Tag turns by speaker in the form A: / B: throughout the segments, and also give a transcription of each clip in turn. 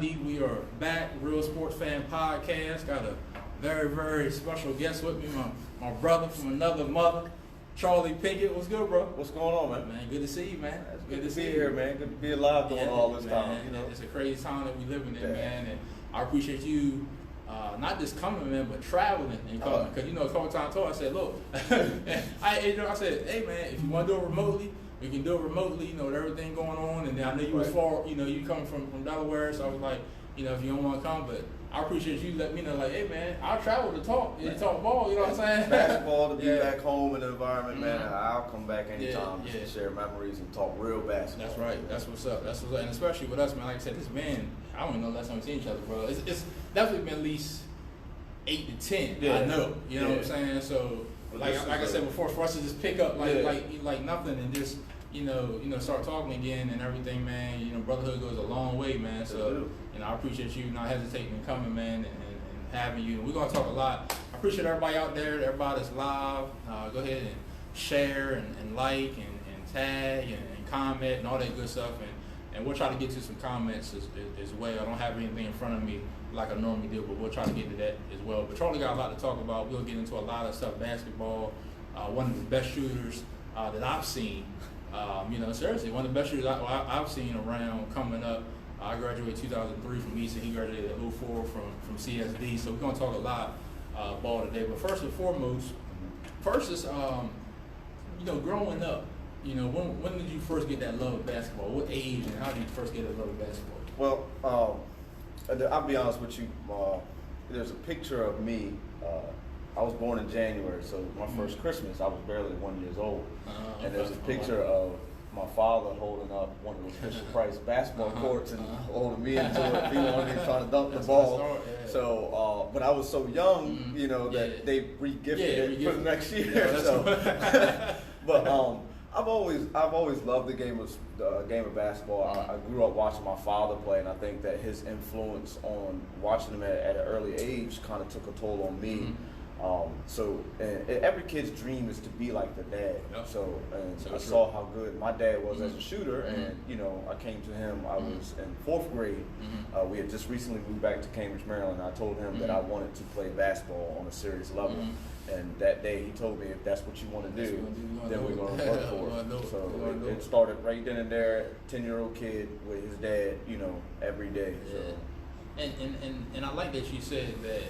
A: Monday. We are back, Real Sports Fan Podcast. Got a very, very special guest with me, my brother from another mother, Charlie Pinkett. What's good, bro?
B: What's going on, man?
A: Man, good to see you, man.
B: It's good to see you here, man. Good to be alive doing all this time. You know,
A: it's a crazy time that we living in, man. And I appreciate you. Not just coming, man, but traveling and coming. Because, a couple times I told I said, look, I said, hey, man, if you want to do it remotely, we can do it remotely, with everything going on. And then I know you was far, you coming from Delaware, so I was like, if you don't want to come, but I appreciate you letting me know, like, hey, man, I'll travel to talk ball, you know what I'm saying?
B: Basketball, to be back home in the environment, man. I'll come back anytime just to share memories and talk real basketball.
A: That's right. That's what's up. And especially with us, man, like I said, this man, I don't even know the last time we've seen each other, bro. It's definitely been at least 8 to 10. I know. You know what I'm saying? So, like I said before, for us to just pick up like nothing and just start talking again and everything, man. Brotherhood goes a long way, man. So, I appreciate you not hesitating and coming, man, and having you. And we're gonna talk a lot. I appreciate everybody out there, everybody that's live. Go ahead and share and like and tag and comment and all that good stuff. And we'll try to get to some comments as well. I don't have anything in front of me like I normally do, but we'll try to get to that as well. But Charlie got a lot to talk about. We'll get into a lot of stuff, basketball. One of the best shooters that I've seen. Seriously, one of the best shooters I've seen around coming up. I graduated 2003 from Easton. He graduated in 2004 from CSD. So we're going to talk a lot ball today. But first and foremost, is, growing up, when did you first get that love of basketball? What age and how did you first get that love of basketball?
B: Well, I'll be honest with you. There's a picture of me. I was born in January, so my first Christmas, I was barely 1 year old. And there's a picture of my father holding up one of those Fisher-Price basketball courts and holding me into it. He was trying to dunk the ball. So, but I was so young, that they re-gifted it for the next year. But I've always loved the game of basketball. I grew up watching my father play, and I think that his influence on watching him at an early age kind of took a toll on me. And every kid's dream is to be like the dad. So I saw how good my dad was as a shooter, and I came to him. I was in 4th grade. We had just recently moved back to Cambridge, Maryland. I told him that I wanted to play basketball on a serious level. And that day he told me, if that's what you want to do, then we're going to work for it. So it started right then and there, 10-year-old kid with his dad, every day. So.
A: And I like that you said that,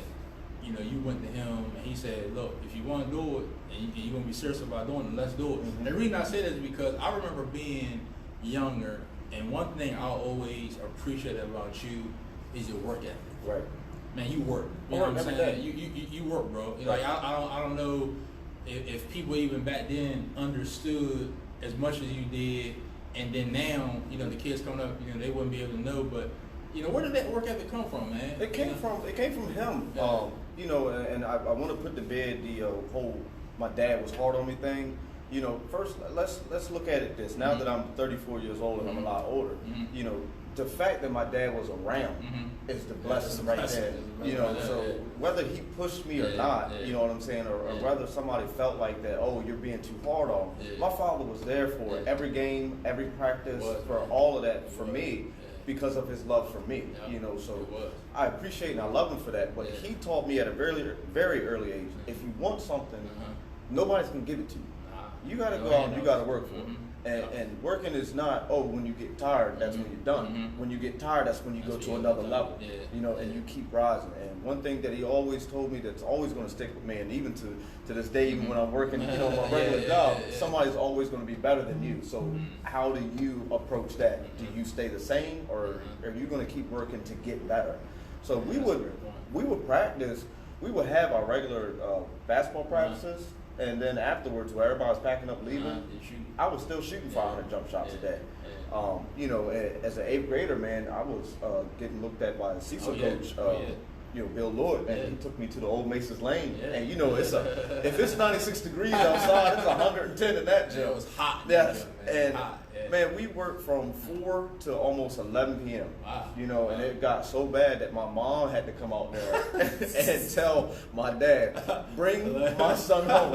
A: you went to him and he said, look, if you want to do it and you're going to be serious about doing it, let's do it. And the reason I say that is because I remember being younger, and one thing I always appreciate about you is your work ethic.
B: Right.
A: Man, you work. You know what I'm saying? You work, bro. Right. Like I don't know if people even back then understood as much as you did, and then now, the kids coming up, they wouldn't be able to know. But where did that work ethic come from, man?
B: It came from him. Yeah. And I want to put to bed the whole my dad was hard on me thing. First let's look at it this. Now that I'm 34 years old and I'm a lot older, the fact that my dad was around is the blessing right there. So whether he pushed me or not, you know what I'm saying, or whether somebody felt like that, oh, you're being too hard on. My father was there for every game, every practice, for all of that for me. Because of his love for me, so I appreciate and I love him for that. But he taught me at a very, very early age, if you want something, nobody's gonna give it to you. You gotta go out and you gotta work for it. And working is not, when you get tired, that's when you're done. When you get tired, that's when you go to another level, and you keep rising. And one thing that he always told me that's always going to stick with me, and even to this day, even when I'm working, my regular job, somebody's always going to be better than you. So how do you approach that? Do you stay the same, or are you going to keep working to get better? So we would practice. We would have our regular basketball practices. And then afterwards, where everybody was packing up leaving, I was still shooting 500 jump shots a day. As an 8th grader, man, I was getting looked at by a CISA coach, Bill Lord, and he took me to the old Mace's Lane. And if it's 96 degrees outside, it's 110 in that gym.
A: It was hot.
B: Yes, and man, we worked from 4 to almost 11 p.m. Wow. And it got so bad that my mom had to come out there and tell my dad, bring my son home.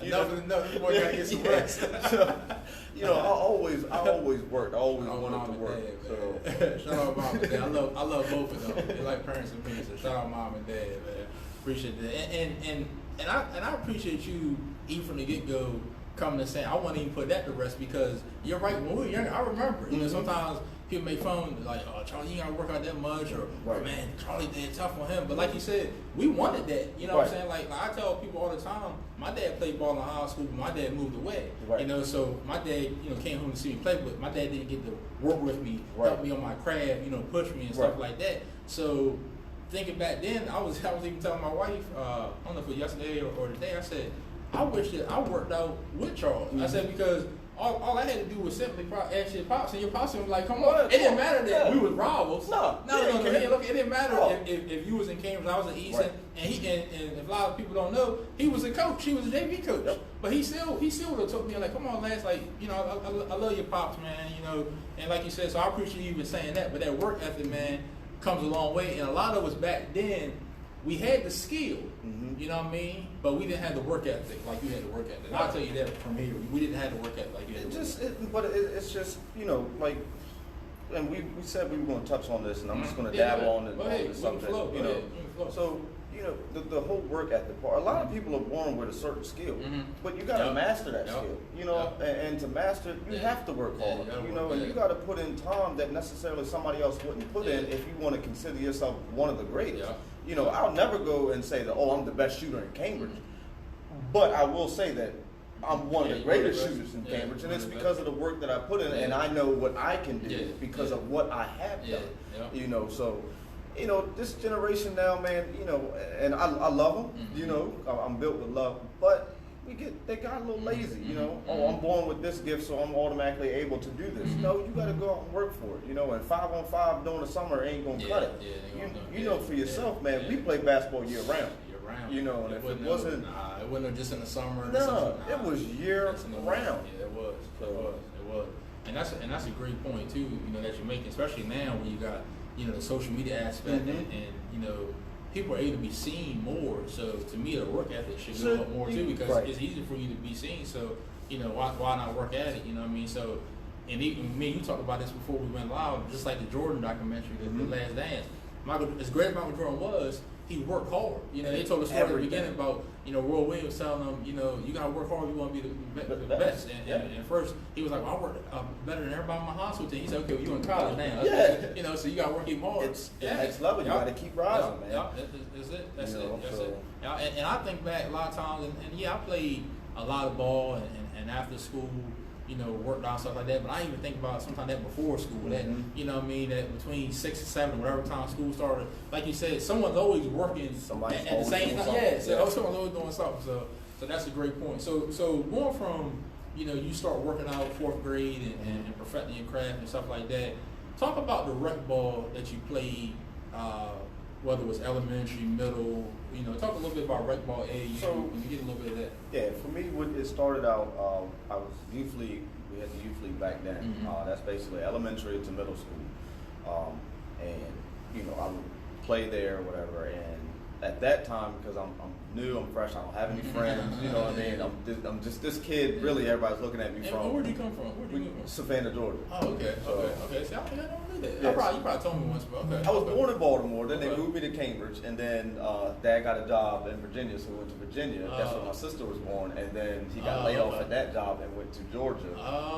A: Enough, you gotta get some rest.
B: you know, I always worked. I always wanted to work.
A: Dad, so shout out mom and dad. I love both of them. They're like parents and me. So shout out mom and dad, man. Appreciate that. And I appreciate you even from the get go coming and saying I won't even put that to rest because you're right. When we were younger, I remember. You know, sometimes people make fun like, oh, Charlie, you gotta work out that much, or man, Charlie did tough on him. But like you said, we wanted that. You know what I'm saying? Like I tell people all the time, my dad played ball in high school, but my dad moved away. You know, so my dad, you know, came home to see me play, but my dad didn't get to work with me, help me on my craft, you know, push me and stuff like that. So thinking back then, I was even telling my wife, I don't know if it was yesterday or today, I said, I wish that I worked out with Charles. I said, because all I had to do was simply ask your pops, and your pops was like, come on. It didn't matter that we was rivals. No. Look, it didn't matter if you was in Cambridge, I was in Easton, and if a lot of people don't know, he was a coach. He was a JV coach. But he still would have told me, like, come on, Lance, like, you know, I love your pops, man, you know, and like you said, so I appreciate you even saying that, but that work ethic, man, comes a long way, and a lot of us back then, we had the skill, you know what I mean? But we didn't have the work ethic like you had the work ethic. And I'll tell you that from here, we didn't have the work ethic like you had.
B: It's just, you know, like, and we said we were going to touch on this, and I'm just going to dabble on the subject. You know, so you know the whole work ethic part. A lot of people are born with a certain skill, but you got to master that skill. You know, and to master it, you have to work hard. You know, and you got to put in time that necessarily somebody else wouldn't put in if you want to consider yourself one of the greatest. You know, I'll never go and say that, oh, I'm the best shooter in Cambridge. But I will say that I'm one of the greatest shooters in Cambridge, and it's because of the work that I put in, and I know what I can do because of what I have done. You know, so, you know, this generation now, man, you know, and I love them, you know, I'm built with love, but they got a little lazy, you know. Oh, I'm born with this gift, so I'm automatically able to do this. No, you got to go out and work for it, you know. And 5-on-5 during the summer ain't gonna cut it. You know for yourself, man. We play basketball year round. You know, and if it wasn't,
A: it wasn't just in the summer.
B: No, it was year round.
A: Yeah, it was. It was. And that's a great point too. You know that you're making, especially now when you got the social media aspect and you know. People are able to be seen more, so to me the work ethic should go up more too because it's easy for you to be seen. So why not work at it? You know what I mean? So and even me, you talked about this before we went live, just like the Jordan documentary, the Last Dance. As great as Michael Jordan was, he worked hard. You know, they told us at the beginning about Roy Williams telling them, you gotta work hard if you want to be the best. And first he was like, well, I work better than everybody in my high school team. He said, okay, well, you in college now. So you gotta work even hard.
B: It's next level. You gotta keep rising, man.
A: That's it. And I think back a lot of times, and I played a lot of ball and after school. Worked out stuff like that. But I even think about sometimes that before school, that that between 6 and 7, whatever time school started, like you said, someone's always working at the same time. Someone's always doing something. So that's a great point. So going from you start working out 4th grade and perfecting your craft and stuff like that. Talk about the rec ball that you played, whether it was elementary, middle. Talk a little bit about rec ball AAU. When you get a little bit of that. Yeah,
B: for me, it started out. I was youth league. We had the youth league back then. That's basically elementary to middle school, and I would play there or whatever. And at that time, because I'm new, I'm fresh, I don't have any friends. You know what I mean? I'm just this kid. Really, everybody's looking at me from.
A: Where'd you come from?
B: Savannah, Georgia.
A: Oh, okay. See, I don't know that. You probably told me once, but okay.
B: I was born in Baltimore. Then they moved me to Cambridge, and then Dad got a job in Virginia, so we went to Virginia. That's where my sister was born, and then he got laid off at that job and went to Georgia.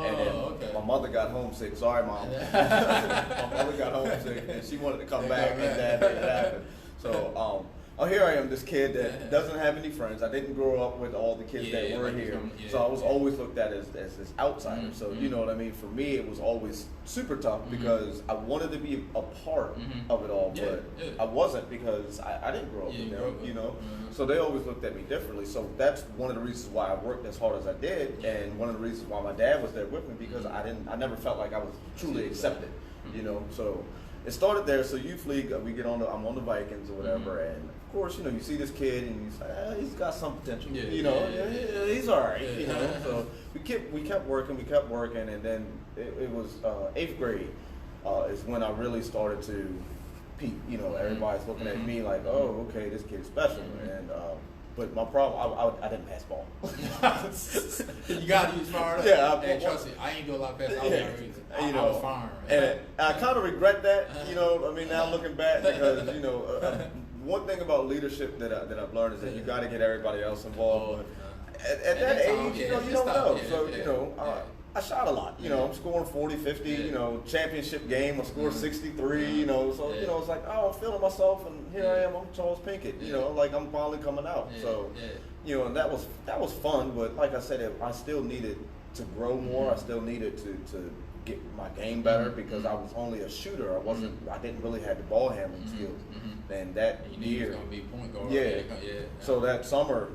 B: And then my mother got homesick. Sorry, Mom. My mother got homesick, and she wanted to come back, and Dad made it happen. So. Here I am, this kid that doesn't have any friends. I didn't grow up with all the kids that were here. So I was always looked at as this outsider. So you know what I mean? For me, it was always super tough because I wanted to be a part of it all, but I wasn't because I didn't grow up with them, So they always looked at me differently. So that's one of the reasons why I worked as hard as I did, and one of the reasons why my dad was there with me because I never felt like I was truly accepted, So it started there. So youth league, I'm on the Vikings or whatever, and of course, you see this kid and you say, he's got some potential. He's all right. So we kept working, and then it was 8th grade is when I really started to peak. Everybody's looking at me like, oh, okay, this kid's special, and But my problem, I didn't pass ball.
A: You got to use fire.
B: Yeah,
A: hey, trust me, I ain't do a lot of passing. I was firing.
B: And I kind of regret that. I mean, now looking back, because one thing about leadership that I've learned is that you got to get everybody else involved. At that age, you don't know. So I shot a lot. I'm scoring 40, 50. Championship game, I scored 63. So it's like, oh, I'm feeling myself, and here I am. I'm Charles Pinkett. Like I'm finally coming out. So and that was fun. But like I said, I still needed to grow more. I still needed to get my game better, because I was only a shooter. I didn't really have the ball handling skills. And that year,
A: gonna be point guard.
B: So that summer,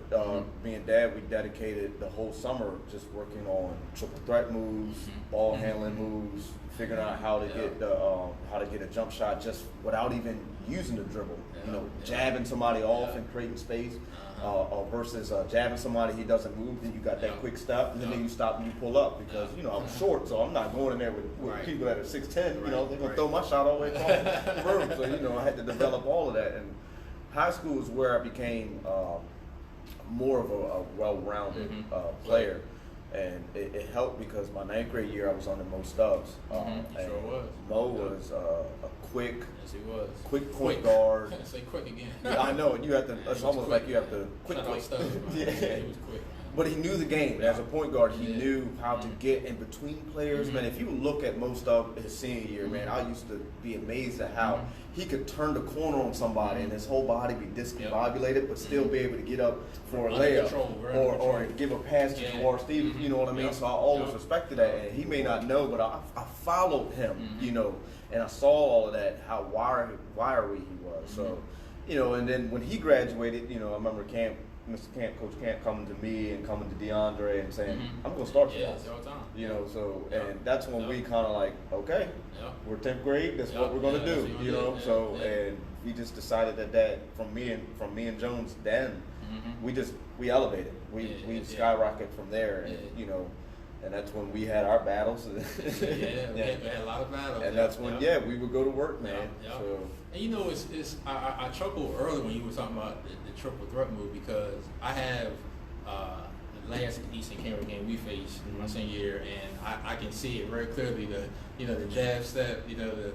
B: me and Dad, we dedicated the whole summer just working on triple threat moves, ball handling moves, figuring out how to get a jump shot just without even using the dribble. Jabbing somebody off and creating space. Versus jabbing somebody, he doesn't move, then you got that quick step, and then you stop and you pull up, because I'm short, so I'm not going in there with people that are 6'10", they're gonna throw my shot all the way across the room. So I had to develop all of that, and high school is where I became more of a well-rounded player. And it helped because my 9th grade year I was under Mo Stubbs.
A: And sure was.
B: Mo was a quick,
A: yes, he was.
B: Quick point guard.
A: Say quick again.
B: I know, and you have to. It's almost like you have to quick.
A: Stubbs,
B: yeah,
A: he was quick.
B: But he knew the game. As a point guard, he knew how to get in between players. Man, if you look at Mo Stubbs his senior year, man, I used to be amazed at how he could turn the corner on somebody and his whole body be discombobulated, but still be able to get up for a layup or give a pass to Jawar Stevens. You know what I mean? So I always respected that. And he may not know, but I followed him. And I saw all of that, how wiry he was. So, and then when he graduated, I remember Coach Camp coming to me and coming to DeAndre and saying, I'm going to start you guys. And that's when we kind of like, okay, we're 10th grade, that's what we're going to do, and we just decided that from me and Jones then, we elevated. We skyrocketed from there, and and that's when we had our battles.
A: We had a lot of battles.
B: And that's when, we would go to work, man. So.
A: And I chuckled earlier when you were talking about the triple threat move, because I have the last Eastern Cameron game we faced in my senior year, and I can see it very clearly. The jab step, the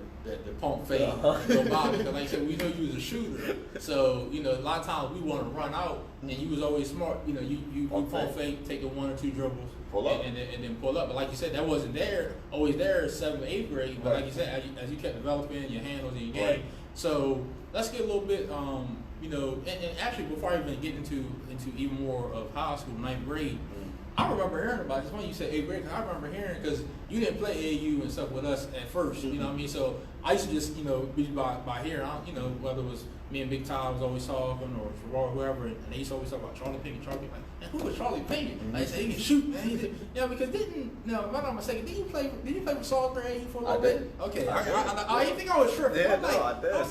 A: pump fake, go by, because like I said, we know you was a shooter. So a lot of times we want to run out, and you was always smart. You pump fake, take the 1 or 2 dribbles.
B: Pull up.
A: And then pull up. But like you said, that wasn't always there 7th, 8th grade. But like you said, as you kept developing your handles and your game. So let's get a little bit, and actually before I even get into even more of high school, 9th grade, I remember hearing about it. It's funny you said 8th grade, because I remember hearing, because you didn't play AAU and stuff with us at first, you know what I mean? So I used to just, be by hearing, whether it was me and Big Ty was always talking, or Gerard, whoever, and they used to always talk about Charlie Pinkett. Like, man, who was Charlie Pinkett? Like, I said, he can shoot, man. Because if I'm not mistaken, did you play for Salisbury for a little bit? Okay, I didn't think I was sure.
B: Yeah, I did.
A: I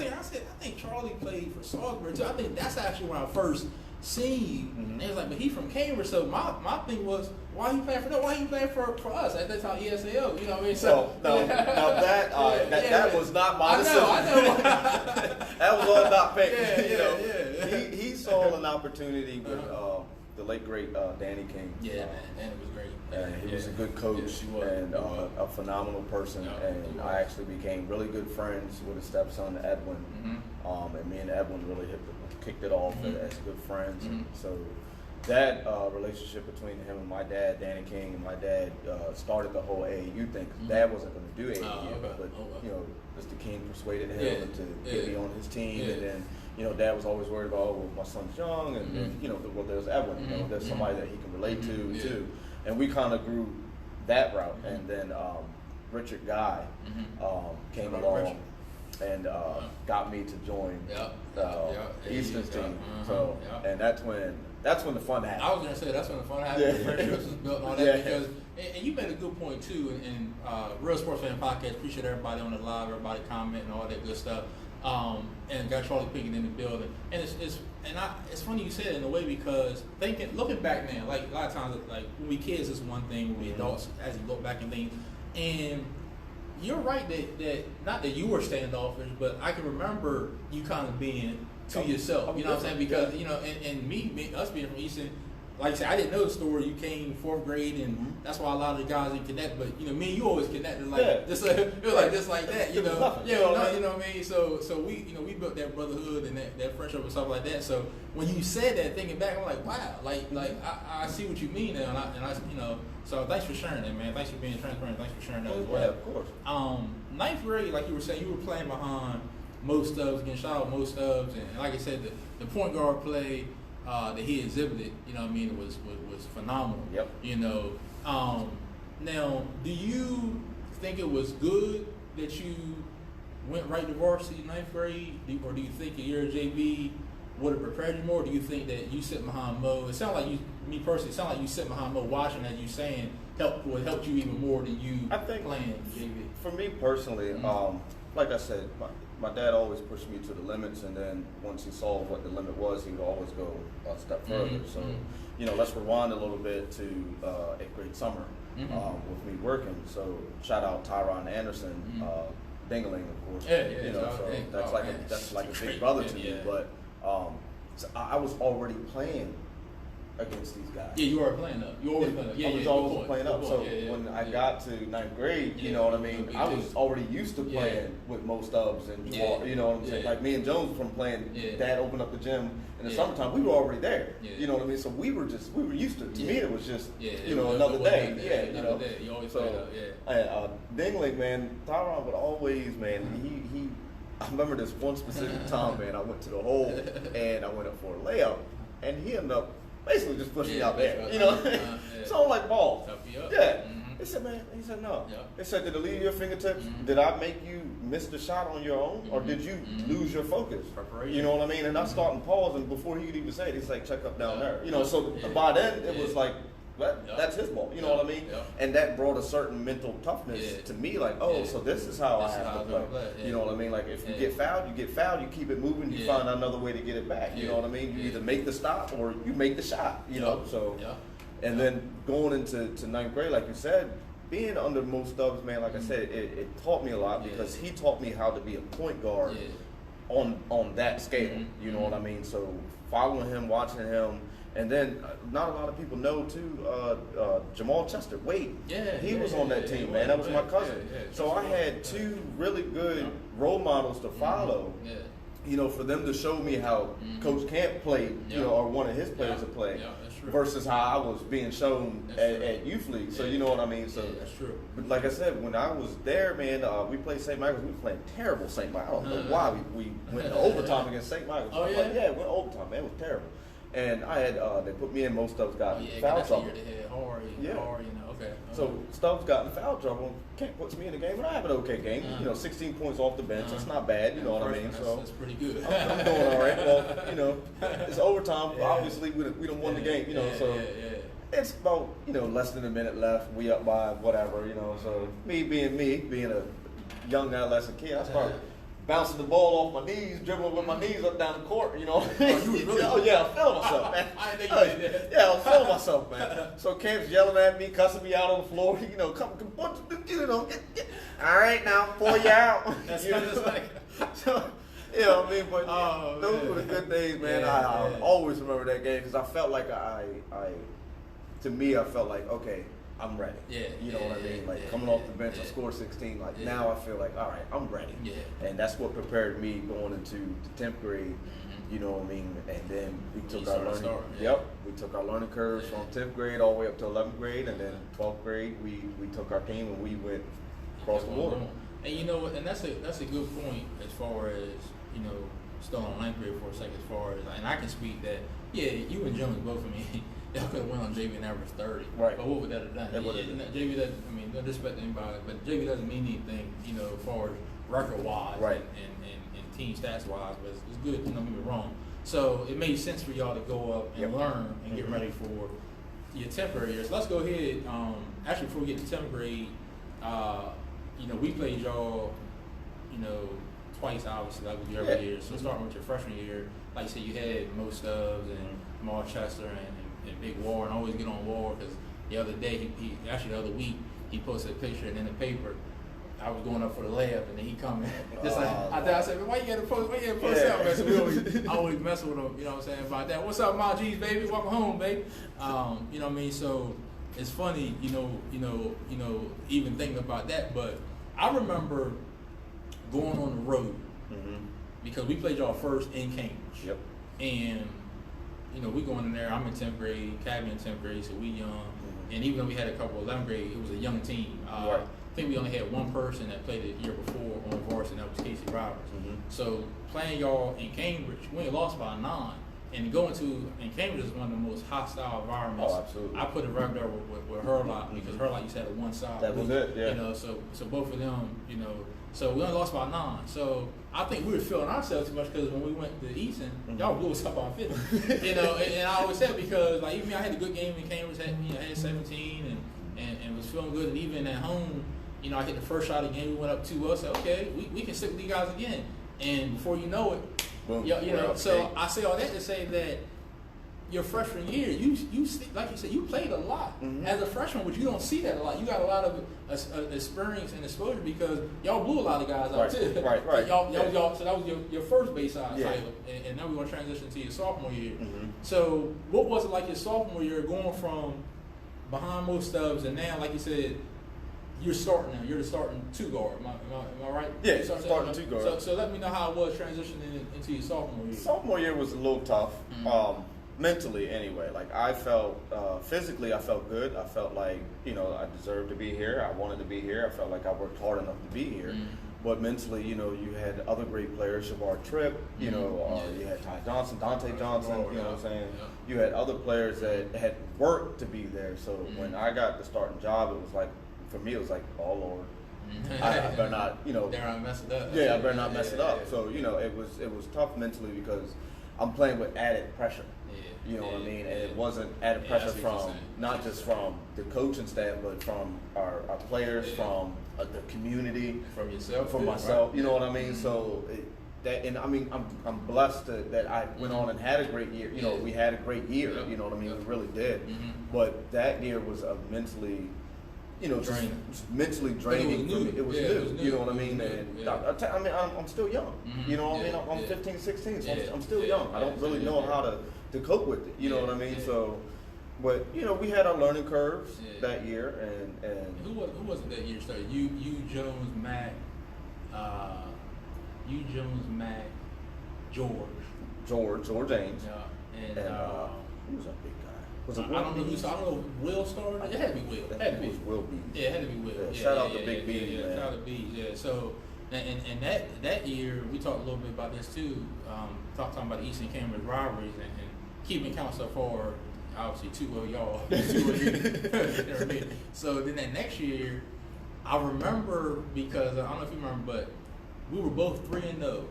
A: think Charlie played for Salisbury too. I think that's actually when I first seen. And it was like, but he from Cambridge. So my thing was, why he playing for us at that time, ESAO? You know what I mean? So that was not my decision. I know.
B: That was all about Pinkett. He saw an opportunity with the late great Danny King.
A: Yeah, man, Danny was great.
B: He was a good coach and a phenomenal person. And I actually became really good friends with his stepson Edwin. And me and Edwin really kicked it off as good friends. And so that relationship between him and my dad, Danny King, and my dad started the whole AAU thing. Cause Dad wasn't going to do AAU, but Mr. King persuaded him to get me on his team, and then Dad was always worried about, my son's young, and there's Edwin, there's somebody that he can relate to too, and we kind of grew that route, and then Richard Guy came along. And got me to join the Eastern team. And that's when the fun happened.
A: I was gonna say that's when the fun happened. The friendships was built and all that because, and you made a good point too. And Real Sports Fan Podcast, appreciate everybody on the live, everybody commenting, all that good stuff. And got Charlie Pinkett in the building. And it's funny you said it in a way, because looking back now, like a lot of times, like when we kids, it's one thing. When we adults, as you look back and things, and you're right that not that you were standoffish, but I can remember you kind of being to yourself. You know what I'm saying? Because you know, and us being from Easton, like I said, I didn't know the story. You came 4th grade, and that's why a lot of the guys didn't connect. But you know, me and you always connected like just like it was like just like that. You know, you know what I mean. So we built that brotherhood and that friendship and stuff like that. So when you said that, thinking back, I'm like, wow, like I see what you mean now, and I you know. So thanks for sharing that, man. Thanks for being transparent. Thanks for sharing that as well.
B: Yeah, of course.
A: 9th grade, like you were saying, you were playing behind most stubs, getting shot out most stubs, and like I said, the point guard play that he exhibited, you know what I mean, was phenomenal.
B: Yep.
A: You know, now, do you think it was good that you went right to varsity 9th grade, or do you think a year of JV would have prepared you more? Or do you think that you sitting behind Mo? It sounded like me personally, it sounded like you sitting behind Mo watching, as you saying, helped you even more than you playing JV.
B: For me personally, like I said, my dad always pushed me to the limits, and then once he saw what the limit was, he would always go a step further. So, you know, let's rewind a little bit to 8th grade summer with me working. So, shout out Tyron Anderson, Dingling, of course. You know, so that's like a big brother to me. But so I was already playing against these guys.
A: Yeah, you were playing up. You always playing up.
B: I was always playing up. So when I got to 9th grade, you know what I mean, I was already used to playing with most stubs and Jawar, you know what I'm saying? Like me and Jones from playing, Dad opened up the gym in the summertime, we were already there. You know what I mean? So we were used to me it was just, you know, another day. You know.
A: You always
B: so, Dingling, man, Tyron would always, man, he I remember this one specific time, man, I went to the hole and I went up for a layup, and he ended up basically just pushing me out there, you know. So I'm like, ball. He said, man, he said, no. He said, did it leave your fingertips? Did I make you miss the shot on your own, or did you lose your focus? You know what I mean? And I start and pause, and before he could even say it, he's like, check up down there. You know, so by then it was like, that's his ball. You know what I mean? And that brought a certain mental toughness to me. Like, so this is how I have to play. You know what I mean? Like, if you get fouled, you get fouled. You keep it moving. You find another way to get it back. You know what I mean? You either make the stop or you make the shot. You know. So, and then going into 9th grade, like you said, being under most stubs, man. Like I said, it taught me a lot because he taught me how to be a point guard on that scale. You know what I mean? So following him, watching him. And then, not a lot of people know too, Jamal Chester, Wade. He was on that team, man. That was my cousin. So I had two really good role models to follow. You know, for them to show me how Coach Camp played, you know, or one of his players to play, versus how I was being shown at youth league. So you know what I mean. So
A: that's true.
B: But like I said, when I was there, man, we played St. Michael's. We were playing terrible St. Michael's. I don't know why we went to overtime against St. Michael's.
A: Oh,
B: we went overtime, man. It was terrible. And I had they put me in most Stubbs got in foul trouble. So Stubbs got in foul trouble. Kent puts me in the game, and I have an okay game. You know, 16 points off the bench. That's not bad. You know what I mean? So
A: that's pretty good.
B: I'm doing all right. Well, you know, it's overtime. Obviously, we don't won the game. You know, so it's about less than a minute left. We up by whatever. You know, so me being a young adolescent kid, I started bouncing the ball off my knees, dribbling with my knees up down the court, you know.
A: You was really
B: I'm feeling myself, man.
A: I didn't think you did that.
B: Yeah, I'm feeling myself, man. So Camp's yelling at me, cussing me out on the floor, come all right now, pull you out.
A: That's
B: like, so, you know what I mean? But those were the good days, man. I always remember that game because I felt like I felt like, okay, I'm ready. You know what I mean? Like coming off the bench, I scored 16. Like now I feel like, all right, I'm ready. And that's what prepared me going into the 10th grade. You know what I mean? And then we took our learning. We took our learning curves from 10th grade all the way up to 11th grade, and then 12th grade we took our team and we went across the water.
A: And you know what? And that's a good point as far as still on 9th grade for a second. As far as and I can speak that you and Jones both of me. Y'all could have went on JV and averaged 30.
B: Right.
A: But what would that have done? JV doesn't, no disrespect to anybody, but JV doesn't mean anything, as far as record-wise and team stats-wise, but it's good, don't get me wrong. So it made sense for y'all to go up and learn and get ready for your 10th grade years. So let's go ahead. Actually, before we get to 10th grade, we played y'all, twice, obviously, like we do every year. So starting with your freshman year, like you said, you had Mo Stubbs and Jamal Chester and Big War, and always get on War because the other day, the other week, he posted a picture and in the paper, I was going up for the layup, and then he coming. Just like I said, man, why you got to post out, man? So I always messing with him, you know what I'm saying, about that. What's up, my G's, baby? Welcome home, baby. You know what I mean? So it's funny, you know, even thinking about that. But I remember going on the road because we played y'all first in Cambridge.
B: Yep.
A: And you know, we going in there. I'm in 10th grade, Cabby in 10th grade, so we young. And even though we had a couple of 11th grade, it was a young team.
B: Right.
A: I think we only had one person that played the year before on varsity, and that was Casey Roberts. So playing y'all in Cambridge, we only lost by 9. And going to in Cambridge is one of the most hostile environments.
B: Oh, absolutely.
A: I put it right there with Hurlock because Hurlock used to have a one side.
B: That was it, yeah.
A: You know, so both of them, you know, so we only lost by 9. So I think we were feeling ourselves too much because when we went to Easton, y'all blew us up on 50. You know, and I always said because like even me, I had a good game in Cambridge, I had 17 and was feeling good, and even at home, you know, I hit the first shot of the game, we went up 2-0. Said, okay, we can stick with these guys again. And before you know it,
B: boom,
A: you know. So I say all that to say that your freshman year, you like you said, you played a lot as a freshman, but you don't see that a lot. You got a lot of experience and exposure because y'all blew a lot of guys out too.
B: Right.
A: Y'all, so that was your first baseline title, and now we're gonna transition to your sophomore year. So what was it like your sophomore year, going from behind most stubs and now, like you said, you're starting now. You're the starting 2 guard. Am I right?
B: Yeah, starting 2 guard.
A: So let me know how it was transitioning into your sophomore year.
B: Sophomore year was a little tough, mentally anyway. Like I felt physically, I felt good. I felt like I deserved to be here. I wanted to be here. I felt like I worked hard enough to be here. But mentally, you had other great players, Shavar Tripp. You had Ty Johnson, Dante Johnson. You know what I'm saying? Yeah. You had other players that had worked to be there. So when I got the starting job, it was like. For me, it was like, oh Lord, I better not,
A: Dare I mess it up?
B: Yeah, I better not mess it up. So it was tough mentally because I'm playing with added pressure. You know what I mean? And it wasn't added pressure from not just from the coaching staff, but from our players, from the community,
A: from yourself,
B: from myself. Right? You know what I mean? So. I'm blessed that I went on and had a great year. We had a great year. You know what I mean? We really did. But that year was a mentally. Just mentally draining for me. It was new. You know what I mean? And I'm still young. You know what I mean? I'm 15, 16, so I'm still young. I don't really know how to cope with it. You know what I mean? So, but we had our learning curves that year, and
A: who was it that year started? You Jones, Mac,
B: George James,
A: and
B: who was that big guy? Was it
A: I don't know. I don't know. Will started. It had to be Will.
B: It was Will Bees.
A: Yeah, it had to be Will.
B: Shout out to Big B.
A: Shout out to B. Yeah. So, and that year we talked a little bit about this too. Talking about the Eastern Cambridge rivalries and keeping count so far. Obviously, 2-0 y'all. 2-0 you. You know what I mean? So then that next year, I remember because I don't know if you remember, but we were both 3-0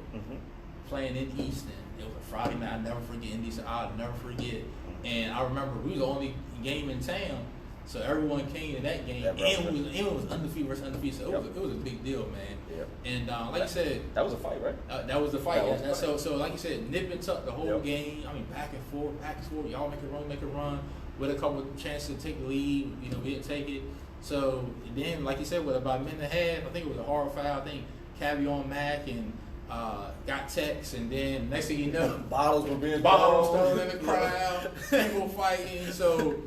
A: playing in Easton. It was a Friday night. I'll never forget. I'll never forget. And I remember we was the only game in town, so everyone came to that game, and it was undefeated versus undefeated. So it was a big deal, man. Yep. And like you said,
B: that was a fight, right?
A: That was the fight. So like you said, nip and tuck the whole game. I mean, back and forth. Y'all make a run with a couple of chances to take the lead. We didn't take it. So then, like you said, with about a minute and a half, I think it was a hard foul. I think Cabby on Mac and. Got texts, and then next thing you know,
B: bottles were being
A: thrown in the crowd, people fighting. So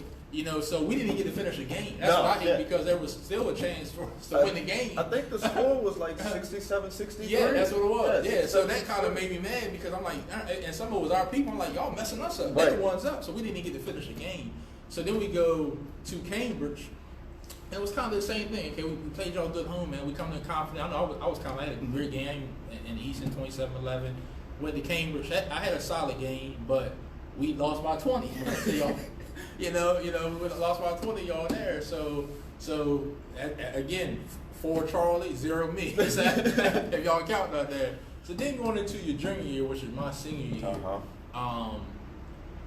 A: so we didn't get to finish the game. That's what I hate because there was still a chance for us to win the game.
B: I think the score was like 67-63.
A: Yeah, that's what it was. Yeah, so that kind of made me mad because I'm like, and some of it was our people. I'm like, y'all messing us up. They're the ones up, so we didn't get to finish the game. So then we go to Cambridge. And it was kind of the same thing. Okay, we played y'all good home, man. We come in confident. I know I was kind of had a great game in Easton, 27-11. Went to Cambridge. I had a solid game, but we lost by 20. So y'all, we lost by 20. Y'all there. So again, 4 Charlie, 0 me. If y'all count out there. So then going into your junior year, which is my senior year.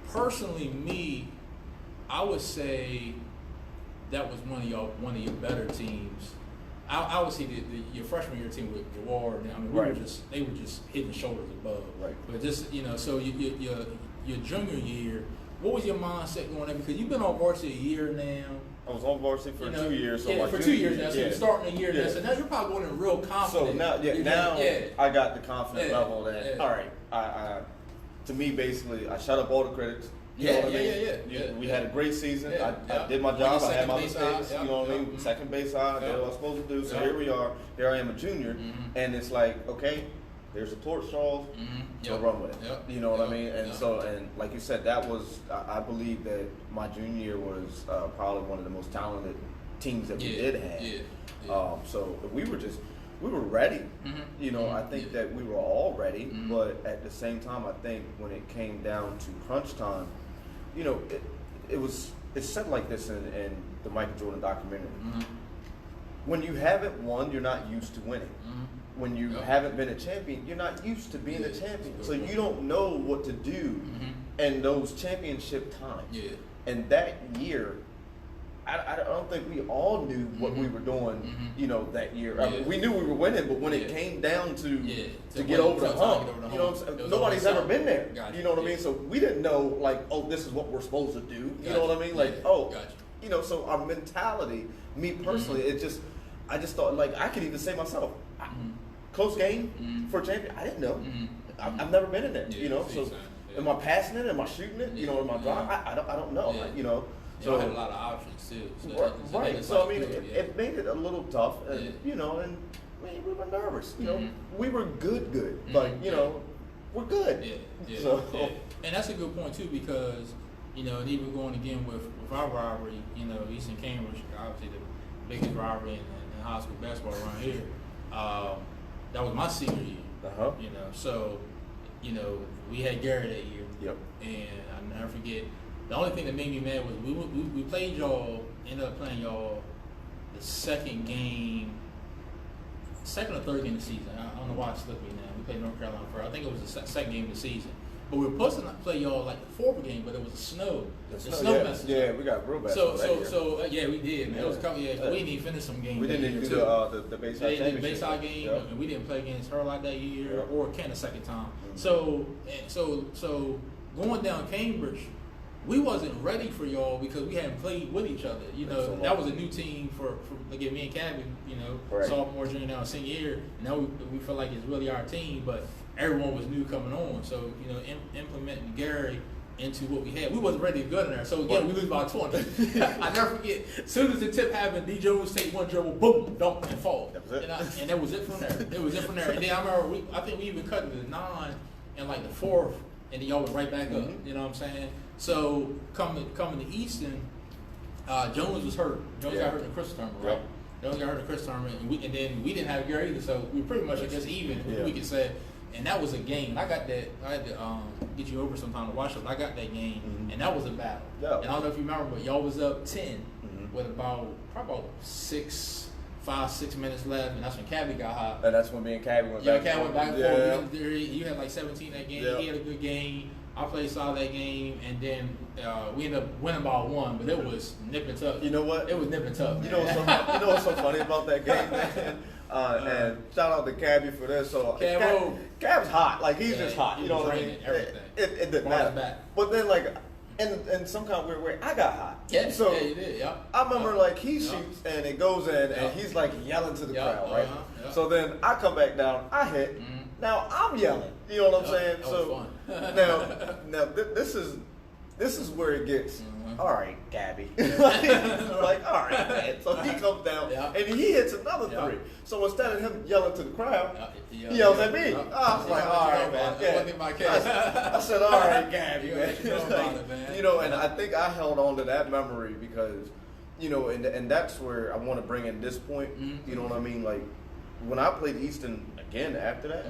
A: Personally, me, I would say. That was one of your better teams. I would say your freshman year team with Jawar. I mean, they were just hitting shoulders above.
B: Right.
A: But just so your junior year, what was your mindset going there? Because you've been on varsity a year now,
B: I was on varsity for 2 years. So
A: for 2 years now. So you're starting a year now. So now you're probably going in real confident.
B: So now I got the confidence level that all right. I to me basically I shut up all the critics. You know what I mean? We had a great season. I did my job. I had my mistakes. You know what I mean? Second base I did what I was supposed to do. So here we are. Here I am a junior, and it's like, okay, there's a torch, Charles. So run with it. You know what I mean? And so, and like you said, that was I believe that my junior year was probably one of the most talented teams that we did have. So we were ready. You know, I think that we were all ready, but at the same time, I think when it came down to crunch time, you know, it's said like this in the Michael Jordan documentary. When you haven't won, you're not used to winning. When you haven't been a champion, you're not used to being a champion. So you don't know what to do in those championship times. And that year, I don't think we all knew what we were doing, you know, that year. I mean, we knew we were winning, but when it came down to get over the hump, you know what I'm saying? Nobody's ever been there. You know what I mean? So we didn't know, like, oh, this is what we're supposed to do. You know what I mean? Like, you know, so our mentality, me personally, I just thought, like, I could even say myself, close game for a champion, I didn't know. I've never been in there, you know? So am I passing it? Am I shooting it? You know, am I driving? I don't know, you know?
A: So I had a lot of options too.
B: Right. So I mean, it made it a little tough, and you know, and we were nervous. You know, we were good, but you know, we're good.
A: And that's a good point too, because you know, and even going again with our rivalry, you know, Eastern Cambridge, obviously the biggest rivalry in high school basketball around here. That was my senior year. You know, so you know, we had Gary that year. And I'll never forget. The only thing that made me mad was we played y'all, ended up playing y'all the second or third game of the season. I don't know why it's slipped me now. We played North Carolina first. I think it was the second game of the season. But we were supposed to play y'all like the fourth game, but it was a snow. The snow messed us up.
B: We got real bad.
A: So we did, man. It was a couple years. We didn't even finish some games.
B: We didn't even do the Bayside championship.
A: The Bayside game, and we didn't play against Hurlock that year or Kent the second time. So going down Cambridge, we wasn't ready for y'all because we hadn't played with each other. You know, that was a new team for again, me and Cabby, you know, sophomore, junior, now senior year. And now we feel like it's really our team, but everyone was new coming on. So, you know, implementing Gary into what we had. We wasn't ready to go in there. So, again, we lose by 20. I never forget, as soon as the tip happened, D. Jones take one dribble, boom, dunk, and fall.
B: That was it.
A: And that was it from there. And then I remember, I think we even cut it to 9 and like the fourth, and then y'all went right back up. You know what I'm saying? So coming to Easton, Jones was hurt. Jones got hurt in the Christmas tournament, right? Jones got hurt in the Christmas tournament, and then we didn't have Gary either, so we were pretty much, I guess, even, we could say. And that was a game. I got that. I had to get you over sometime to watch it. I got that game, and that was a battle. And I don't know if you remember, but y'all was up 10 with probably about 5, 6 minutes left, and that's when Cabby got hot.
B: And that's when me and Cabby went back.
A: Cabby went back and forth. You had like 17 that game. He had a good game. I played solid that game, and then we ended up winning by 1, but it was nip and tuck.
B: You know what?
A: It was nip and tuck.
B: You know what's so funny about that game, man? And shout out to Cabby for this. So Cab's hot, like he's just hot. You know what I mean?
A: Everything.
B: It didn't matter. But then like in some kind of weird way, I got hot. So
A: you did.
B: I remember like he shoots and it goes in, and he's like yelling to the crowd, right? So then I come back down, I hit. Now I'm yelling. You know what I'm saying? So now this is where it gets. All right, Gabby. like, all right, man. So he comes down and he hits another 3. So instead of him yelling to the crowd, he yells at me. I was like, all right, man. I said, all right, Gabby, man. You know, and I think I held on to that memory because, you know, and that's where I want to bring in this point. You know what I mean? Like, when I played Easton again after that,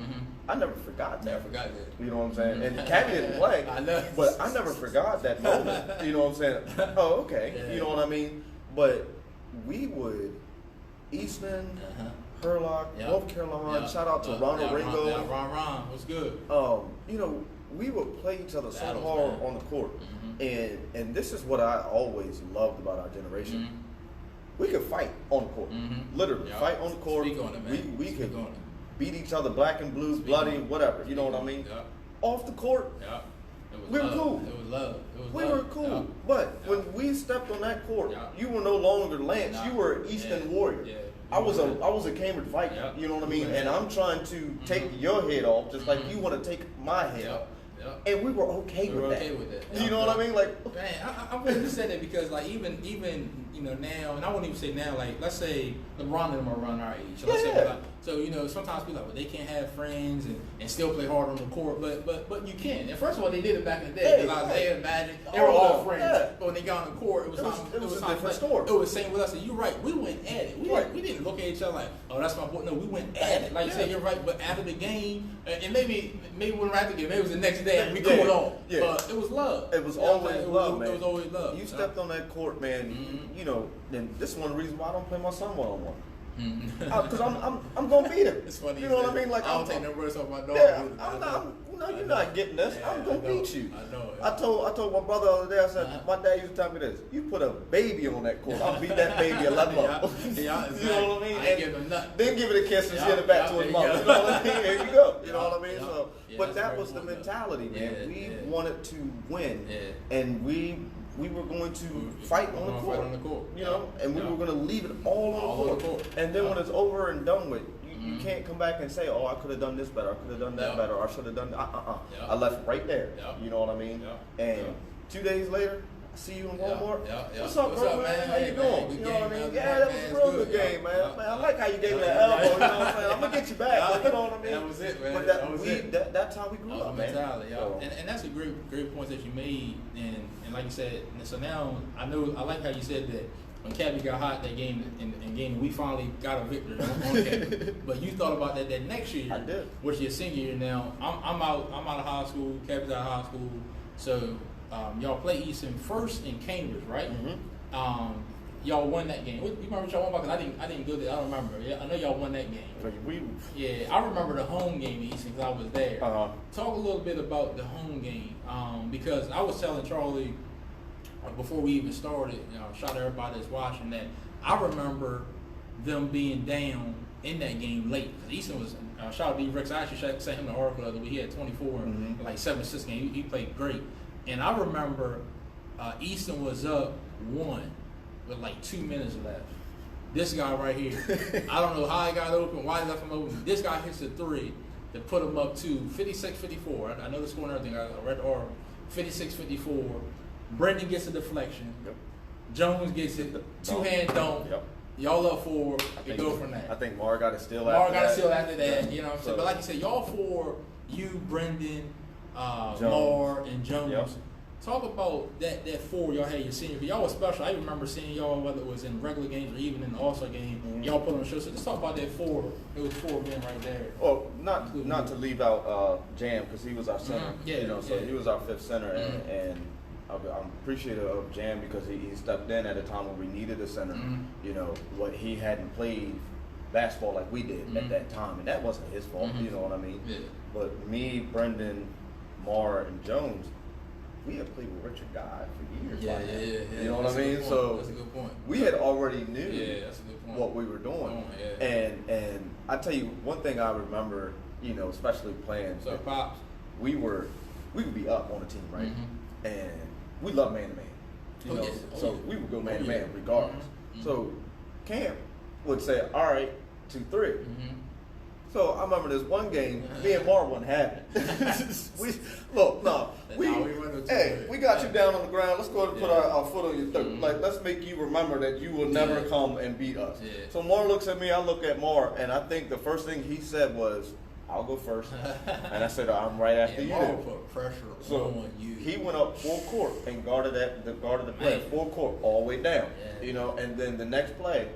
B: I never forgot that. You know what I'm saying? And Cabby didn't play, but I never forgot that moment. You know what I'm saying? Oh, okay. You know what I mean? But we would, Easton, Hurlock, North Carolina, shout out to Ronald Ringo.
A: Ron, what's good?
B: You know, we would play each other so hard on the court. And this is what I always loved about our generation. We could fight on the court. Literally, fight on the court. We could beat each other black and blue, bloody, whatever. You know what I mean? Off the court, We were cool.
A: It was love.
B: We were cool. But when we stepped on that court, you were no longer Lance. You were an Eastern Warrior.
A: Yeah.
B: I was a Cambridge Viking. You know what I mean? And I'm trying to take your head off, just like you want to take my head off. And we were okay with that. You know what I mean? Like,
A: man, I'm glad you said that because, like, even now, and I wouldn't even say now, like, let's say LeBron and them are around our age. So let's say, like, so sometimes people are like, well, they can't have friends and still play hard on the court, but you can. And first of all, they did it back in the day. Because Isaiah and Magic, they were all friends. But when they got on the court, it was
B: a different story.
A: It was the same with us. And you're right. We went at it. We didn't look at each other like, oh, that's my boy. No, we went at it. Like you said, you're right. But after the game, and maybe we weren't after the game. Maybe it was the next day and we cooled on.
B: Yeah.
A: But it was love.
B: It was always love, man.
A: It was always love.
B: You stepped on that court, man. You know, and this is one of the reasons why I don't play my son one-on-one. Because I'm gonna beat him.
A: It's funny.
B: You know what I mean? Like
A: I don't take no words off my dog.
B: Yeah, no, you're not getting this. I'm gonna beat you.
A: I know.
B: I told my brother the other day. I said, my dad used to tell me this. You put a baby on that court, I'll beat that baby a level up.
A: Exactly.
B: You know what I mean?
A: I ain't give him nothing.
B: Then give it a kiss and send it back to his mother. You know what I mean? There you go. You know what I mean? So, but that was the mentality, man. We wanted to win, and we were going to fight on the court. You know, and we were going to leave it all on the court. And then when it's over and done with, you can't come back and say, oh, I could have done this better, I could have done that better, or I should have done I left right there. You know what I mean? And 2 days later, I see you in Walmart. What's up, bro, man? How you doing? You know what I mean? Yeah, that was a real good game, man. I like how you gave me that elbow. You know what I'm saying? I'm gonna get you back. You know what I mean?
A: That was it, man.
B: But that's how we grew up, man.
A: And that's a great point that you made. And like you said, so now I like how you said that. When Cabby got hot that game in game, we finally got a victory on Cabby. But you thought about that next year,
B: I did.
A: Which your senior year now. I'm out of high school. Cabby's out of high school. So y'all play Easton first in Cambridge, right? Y'all won that game. You remember what y'all won? Because I didn't go there. I don't remember. Yeah, I know y'all won that game. Yeah, I remember the home game in Easton because I was there. Talk a little bit about the home game because I was telling Charlie. Before we even started, shout out to everybody that's watching that. I remember them being down in that game late. Because Easton was, shout out to Rex. I actually sent him the article the other week. He had 24 in like 7-6 games. He played great. And I remember Easton was up 1 with like 2 minutes left. This guy right here, I don't know how he got open, why he left him open. This guy hits a 3 to put him up to 56-54. I know the score and everything. I read the article. 56-54. Brendan gets a deflection. Jones gets it. Two-hand dunk. Y'all up 4. You go from that.
B: I think Mar got it still
A: after that. You know what I'm saying? But like you said, y'all 4, you, Brendan, Mar, and Jones. Talk about that 4 y'all had your senior. Y'all was special. I remember seeing y'all, whether it was in regular games or even in the All-Star game, y'all put on a show. So let's talk about that 4. It was 4 men right there.
B: Well, not to leave out Jam, because he was our center. So he was our 5th center, and I'm appreciative of Jam because he stepped in at a time when we needed a center. You know, what he hadn't played basketball like we did at that time, and that wasn't his fault. You know what I mean? But me, Brendan, Mar, and Jones, we had played with Richard Guy for years. You know what I mean? So
A: that's a good point.
B: We had already knew
A: that's a good point.
B: what we were doing. And I tell you one thing I remember, especially playing.
A: So Pops,
B: we would be up on the team, right? And we love man-to-man. So we would go man-to-man regardless. So Camp would say, all right, 2-3. So I remember this one game, me and Mar wasn't having it. We got you down on the ground. Let's go ahead and put our foot on your throat. Like, let's make you remember that you will never come and beat us. So Mar looks at me, I look at Mar, and I think the first thing he said was, I'll go first. And I said, I'm right after you.
A: Mar put pressure on you.
B: He went up full court and guarded the play, full court, all the way down. And then the next play,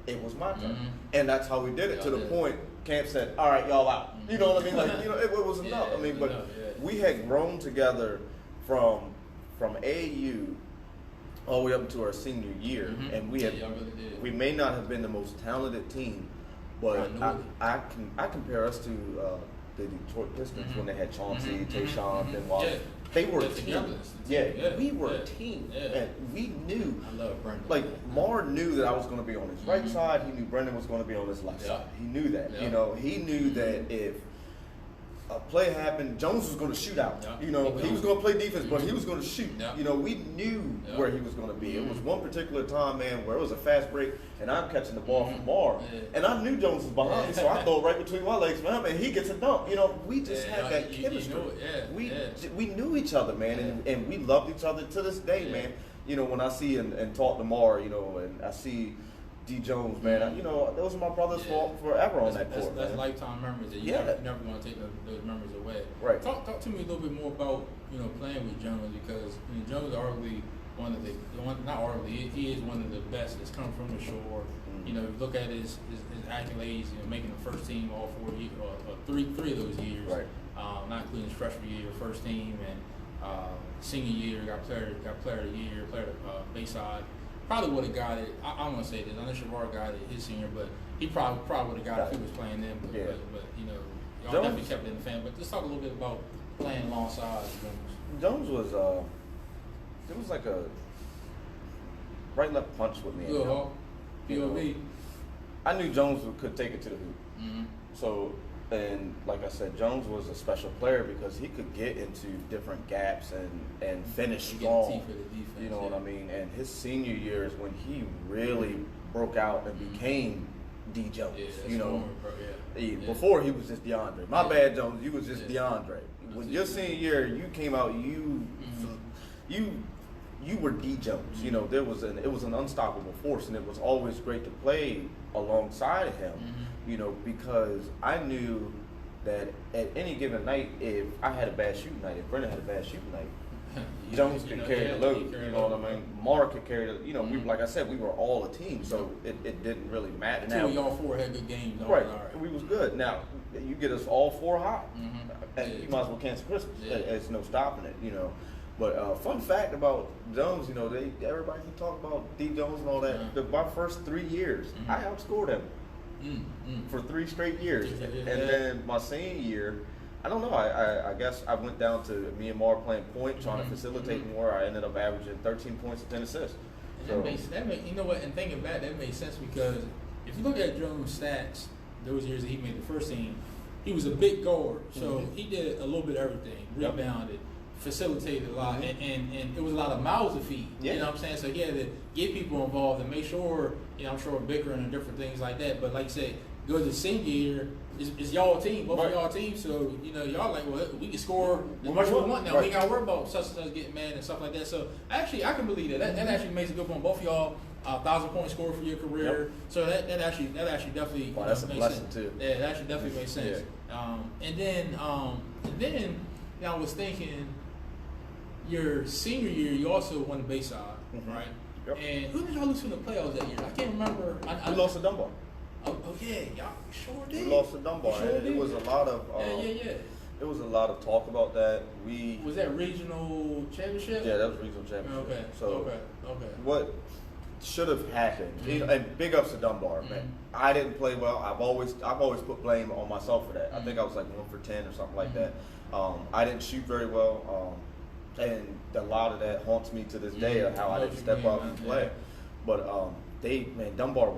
B: it was my turn. And that's how we did it, to the point Camp said, all right, y'all out. You know what I mean? Like, it was enough. I mean, but we had grown together from AAU all the way up into our senior year, and we may not have been the most talented team, but I compare us to the Detroit Pistons when they had Chauncey, Tayshaun, Benoit. They were a team. We were a team. And we knew.
A: I love Brendan.
B: Like, Mar knew that I was going to be on his right side. He knew Brendan was going to be on his left side. He knew that. He knew that if a play happened. Jones was going to shoot out.
A: Yeah.
B: You know, he was going to play defense, but he was going to shoot.
A: Yeah.
B: You know, we knew where he was going to be. It was one particular time, man, where it was a fast break, and I'm catching the ball from Mar, and I knew Jones was behind me, so I throw it right between my legs, man, and he gets a dunk. You know, we just had that chemistry. We knew each other, man, and we loved each other to this day, man. You know, when I see and talk to Mar, you know, and I see D. Jones, man, you know, those are my brothers forever on that court.
A: That's lifetime memories that you're never going to take those memories away.
B: Right.
A: Talk to me a little bit more about, you know, playing with Jones, because Jones is arguably he is one of the best that's come from the shore. You know, look at his accolades, you know, making the first team all 4 years, or three of those years,
B: right.
A: Not including his freshman year, first team, and senior year got player of the year, player of Bayside. Probably would have got it. I don't want to say this. I know Shavar got it his senior, but he probably would have got it if he was playing them. But you know, y'all definitely kept it in the fan. But let's talk a little bit about playing alongside Jones.
B: Jones was it was like a right left punch with me.
A: Good Hawk. POV.
B: I knew Jones could take it to the hoop.
A: Mm-hmm.
B: So, and like I said, Jones was a special player because he could get into different gaps and finish strong.
A: For the defense,
B: you know what I mean? And his senior year is when he really broke out and became D. Jones. You know, before he was just DeAndre. My bad, Jones. You was just DeAndre. When your senior year, you came out, you were D. Jones. You know, it was an unstoppable force, and it was always great to play alongside him. You know, because I knew that at any given night, if I had a bad shooting night, if Brendan had a bad shooting night, Jones could carry the load. You know what I mean? Mark could carry the. You know, we like I said, we were all a team, so it didn't really matter.
A: Now y'all four had good games.
B: Right, we was good. Now you get us all four hot, and you might as well cancel Christmas. There's no stopping it. You know. But fun fact about Jones, you know, everybody can talk about D. Jones and all that. My first 3 years, I outscored him for 3 straight years. And then my senior year, I don't know, I guess I went down to me and Mar playing point, trying to facilitate more. I ended up averaging 13 points and 10 assists.
A: So, you know what, and thinking back, that made sense because if you look at Jones' stats, those years that he made the first team, he was a big guard. So he did a little bit of everything, rebounded, facilitated a lot, and it was a lot of mouths to feed. You know what I'm saying? So he had to get people involved and make sure, you know, I'm sure bickering and different things like that. But like I said, go to the senior year, it's y'all team, both of y'all teams. So, you know, y'all like, well, we can score as much as we want now. We ain't got to worry about such and such getting mad and stuff like that. So actually, I can believe that. That actually makes a good point. Both of y'all, 1,000-point score for your career. So that actually definitely
B: that's a
A: makes
B: blessing
A: sense.
B: too.
A: Yeah, that actually definitely makes sense. And then you know, I was thinking, your senior year, you also won Bayside, right?
B: Yep.
A: And who did y'all lose in the playoffs that year? I can't remember.
B: We lost to Dunbar.
A: Oh yeah, y'all sure did.
B: We lost to Dunbar.
A: Sure did.
B: It was a lot of It was a lot of talk about that.
A: Was that regional championship?
B: Yeah, that was regional championship.
A: Okay.
B: So
A: okay.
B: What should have happened? And big ups to Dunbar, man. I didn't play well. I've always put blame on myself for that. I think I was like 1 for 10 or something like that. I didn't shoot very well. And a lot of that haunts me to this day of how I didn't step up and play. But Dunbar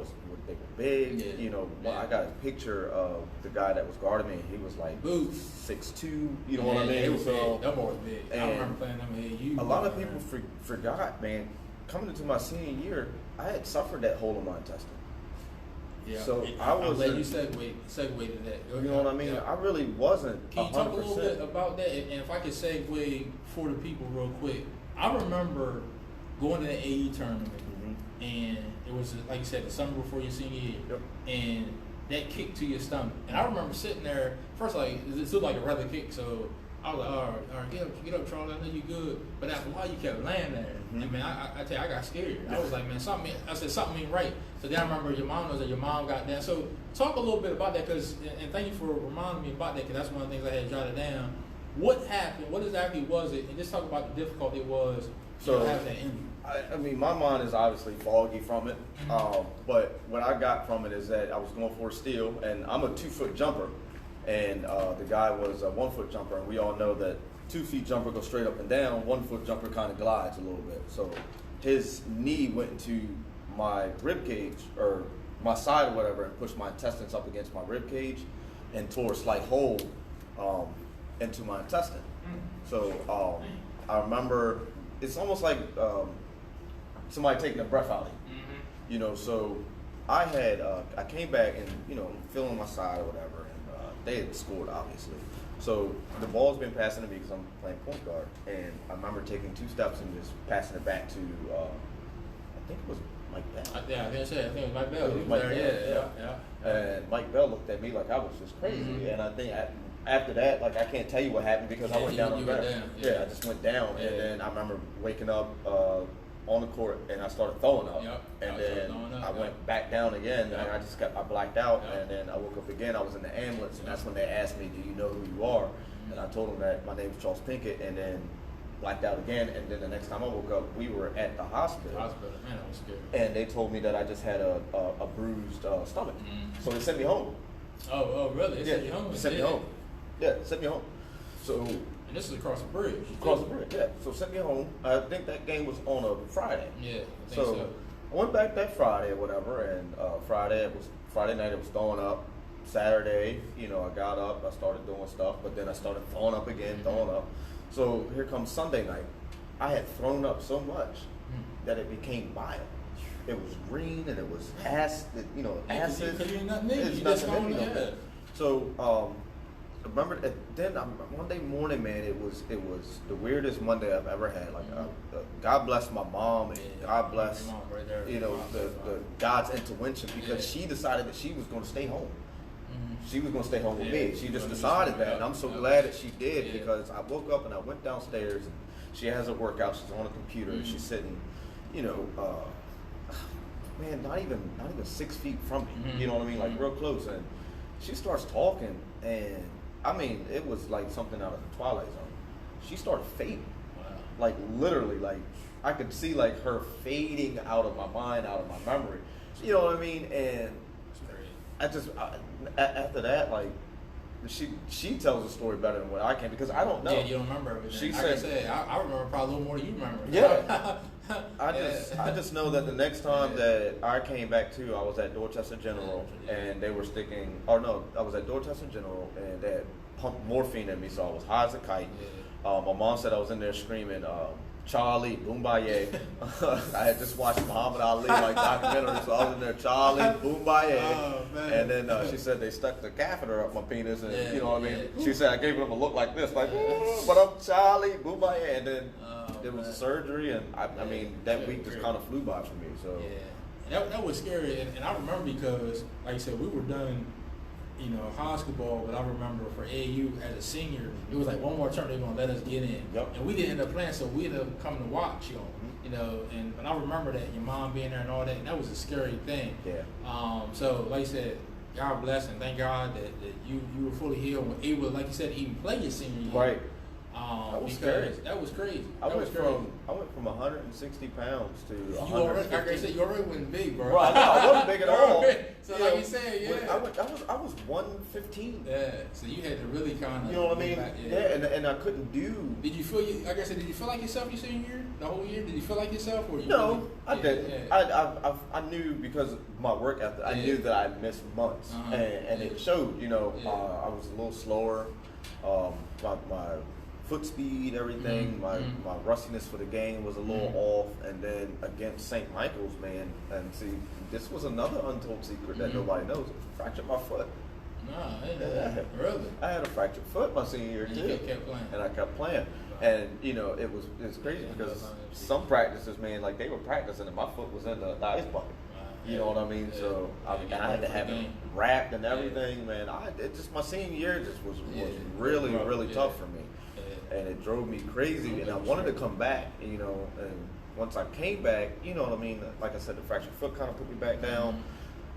B: they were big. You know, I got a picture of the guy that was guarding me. He was like 6'2". You know what I mean?
A: So Dunbar was big. I remember playing them.
B: A lot of people forgot, man. Coming into my senior year, I had suffered that hole in my intestine.
A: Yeah.
B: So I was.
A: I'll let you segue to that.
B: You know what I mean? I really wasn't.
A: Can you talk a little bit about that? And if I could segue for the people real quick, I remember going to the AE tournament, and it was like you said, the summer before your senior year, and that kick to your stomach. And I remember sitting there first, like it looked like a regular kick, so I was like, all right, get up, Charles. I know you good. But after a while, you kept laying there. And man, I tell you, I got scared. I was like, man, something ain't right. So then I remember your mom got down. So talk a little bit about that, and thank you for reminding me about that, because that's one of the things I had jotted down. What happened? What exactly was it? And just talk about the difficulty it was having that injury.
B: I mean, my mind is obviously foggy from it. But what I got from it is that I was going for a steal, and I'm a 2-foot jumper. And the guy was a 1-foot jumper, and we all know that 2 feet jumper goes straight up and down, 1-foot jumper kind of glides a little bit. So his knee went into my rib cage, or my side or whatever, and pushed my intestines up against my rib cage and tore a slight hole into my intestine. So I remember it's almost like somebody taking the breath out of you. You know, so I had I came back and feeling my side or whatever, and they had scored obviously. So the ball's been passing to me because I'm playing point guard, and I remember taking 2 steps and just passing it back to I think it was Mike Bell.
A: Yeah, I think it was Mike Bell.
B: Yeah. And Mike Bell looked at me like I was just crazy, and I think after that, like I can't tell you what happened because I went down on there. Yeah, I just went down, and then I remember waking up on the court and I started throwing up, and then I went back down again, and I blacked out, and then I woke up again. I was in the ambulance, and that's when they asked me, "Do you know who you are?" And I told them that my name is Charles Pinkett, and then blacked out again. And then the next time I woke up, we were at the hospital.
A: Man, that was scary.
B: And they told me that I just had a bruised stomach, so they sent me home.
A: Oh, really? They sent you home?
B: They sent me home. Yeah, sent me home. So.
A: And this is across the bridge.
B: Across the bridge, yeah. So sent me home. I think that game was on a Friday.
A: Yeah, I think so.
B: I went back that Friday or whatever, and Friday night it was throwing up. Saturday, I got up, I started doing stuff, but then I started throwing up again, throwing up. So here comes Sunday night. I had thrown up so much that it became bile. It was green and it was acid, acid.
A: Because you're not nigga. You just don't know.
B: So remember then Monday morning, man, it was the weirdest Monday I've ever had. Like God bless my mom, and God bless the God's intervention, because she decided that she was going to stay home. She was going to stay home with me. She just decided that, and I'm so glad that she did, because I woke up and I went downstairs, and she has a workout. She's on a computer, and she's sitting, man, not even 6 feet from me. You know what I mean? Like real close, and she starts talking, and I mean, it was like something out of the Twilight Zone. She started fading, like literally, like I could see like her fading out of my mind, out of my memory. You know what I mean? And after that, like she tells the story better than what I can, because I don't know.
A: Yeah, you don't remember everything.
B: She
A: said, I remember probably a little more than you remember.
B: Yeah. I just know that the next time that I came back to, I was at Dorchester General, and they were sticking. Or no, I was at Dorchester General, and they had pumped morphine in me, so I was high as a kite. My mom said I was in there screaming, Charlie, Boombaye. I had just watched Muhammad Ali documentary, so I was in there, Charlie, Boombaye. Oh, and then she said they stuck the catheter up my penis, and you know what I mean? She said I gave them a look like this, like, but I'm Charlie, Boombaye. And then there was a surgery, and I mean, that week just kind of flew by for me. So
A: that was scary, and I remember because, like I said, we were done, high school ball, but I remember for AAU as a senior, it was like one more term they were gonna let us get in, and we didn't end up playing, so we ended up coming to watch, and I remember that your mom being there and all that, and that was a scary thing. So like I said, God bless, and thank God that you were fully healed and able, like you said, to even play your senior year.
B: Right. That was scary.
A: That was crazy.
B: I went from 160 pounds to 150.
A: Like I said, you already went big, bro.
B: Right, I wasn't big at all.
A: So like you said,
B: I was 115.
A: Yeah. So you had to really kind of.
B: You know what I mean? And I couldn't do.
A: Did you feel like I said? Did you feel like yourself your senior year? The whole year? Did you feel like yourself, or
B: no? I didn't. I knew, because of my work ethic. I knew that I missed months, and it showed. I was a little slower. My foot speed, everything, my rustiness for the game was a little off, and then against St. Michael's, man, and see, this was another untold secret that nobody knows. I fractured my foot.
A: Really?
B: I had a fractured foot my senior year too, and I kept playing. And it was crazy because some practices, man, like they were practicing and my foot was in the ice bucket. You know what I mean? So I had to have it wrapped and everything, man. My senior year just was really tough for me. And it drove me crazy, and I wanted to come back, and once I came back, you know what I mean, like I said, the fractured foot kind of put me back down,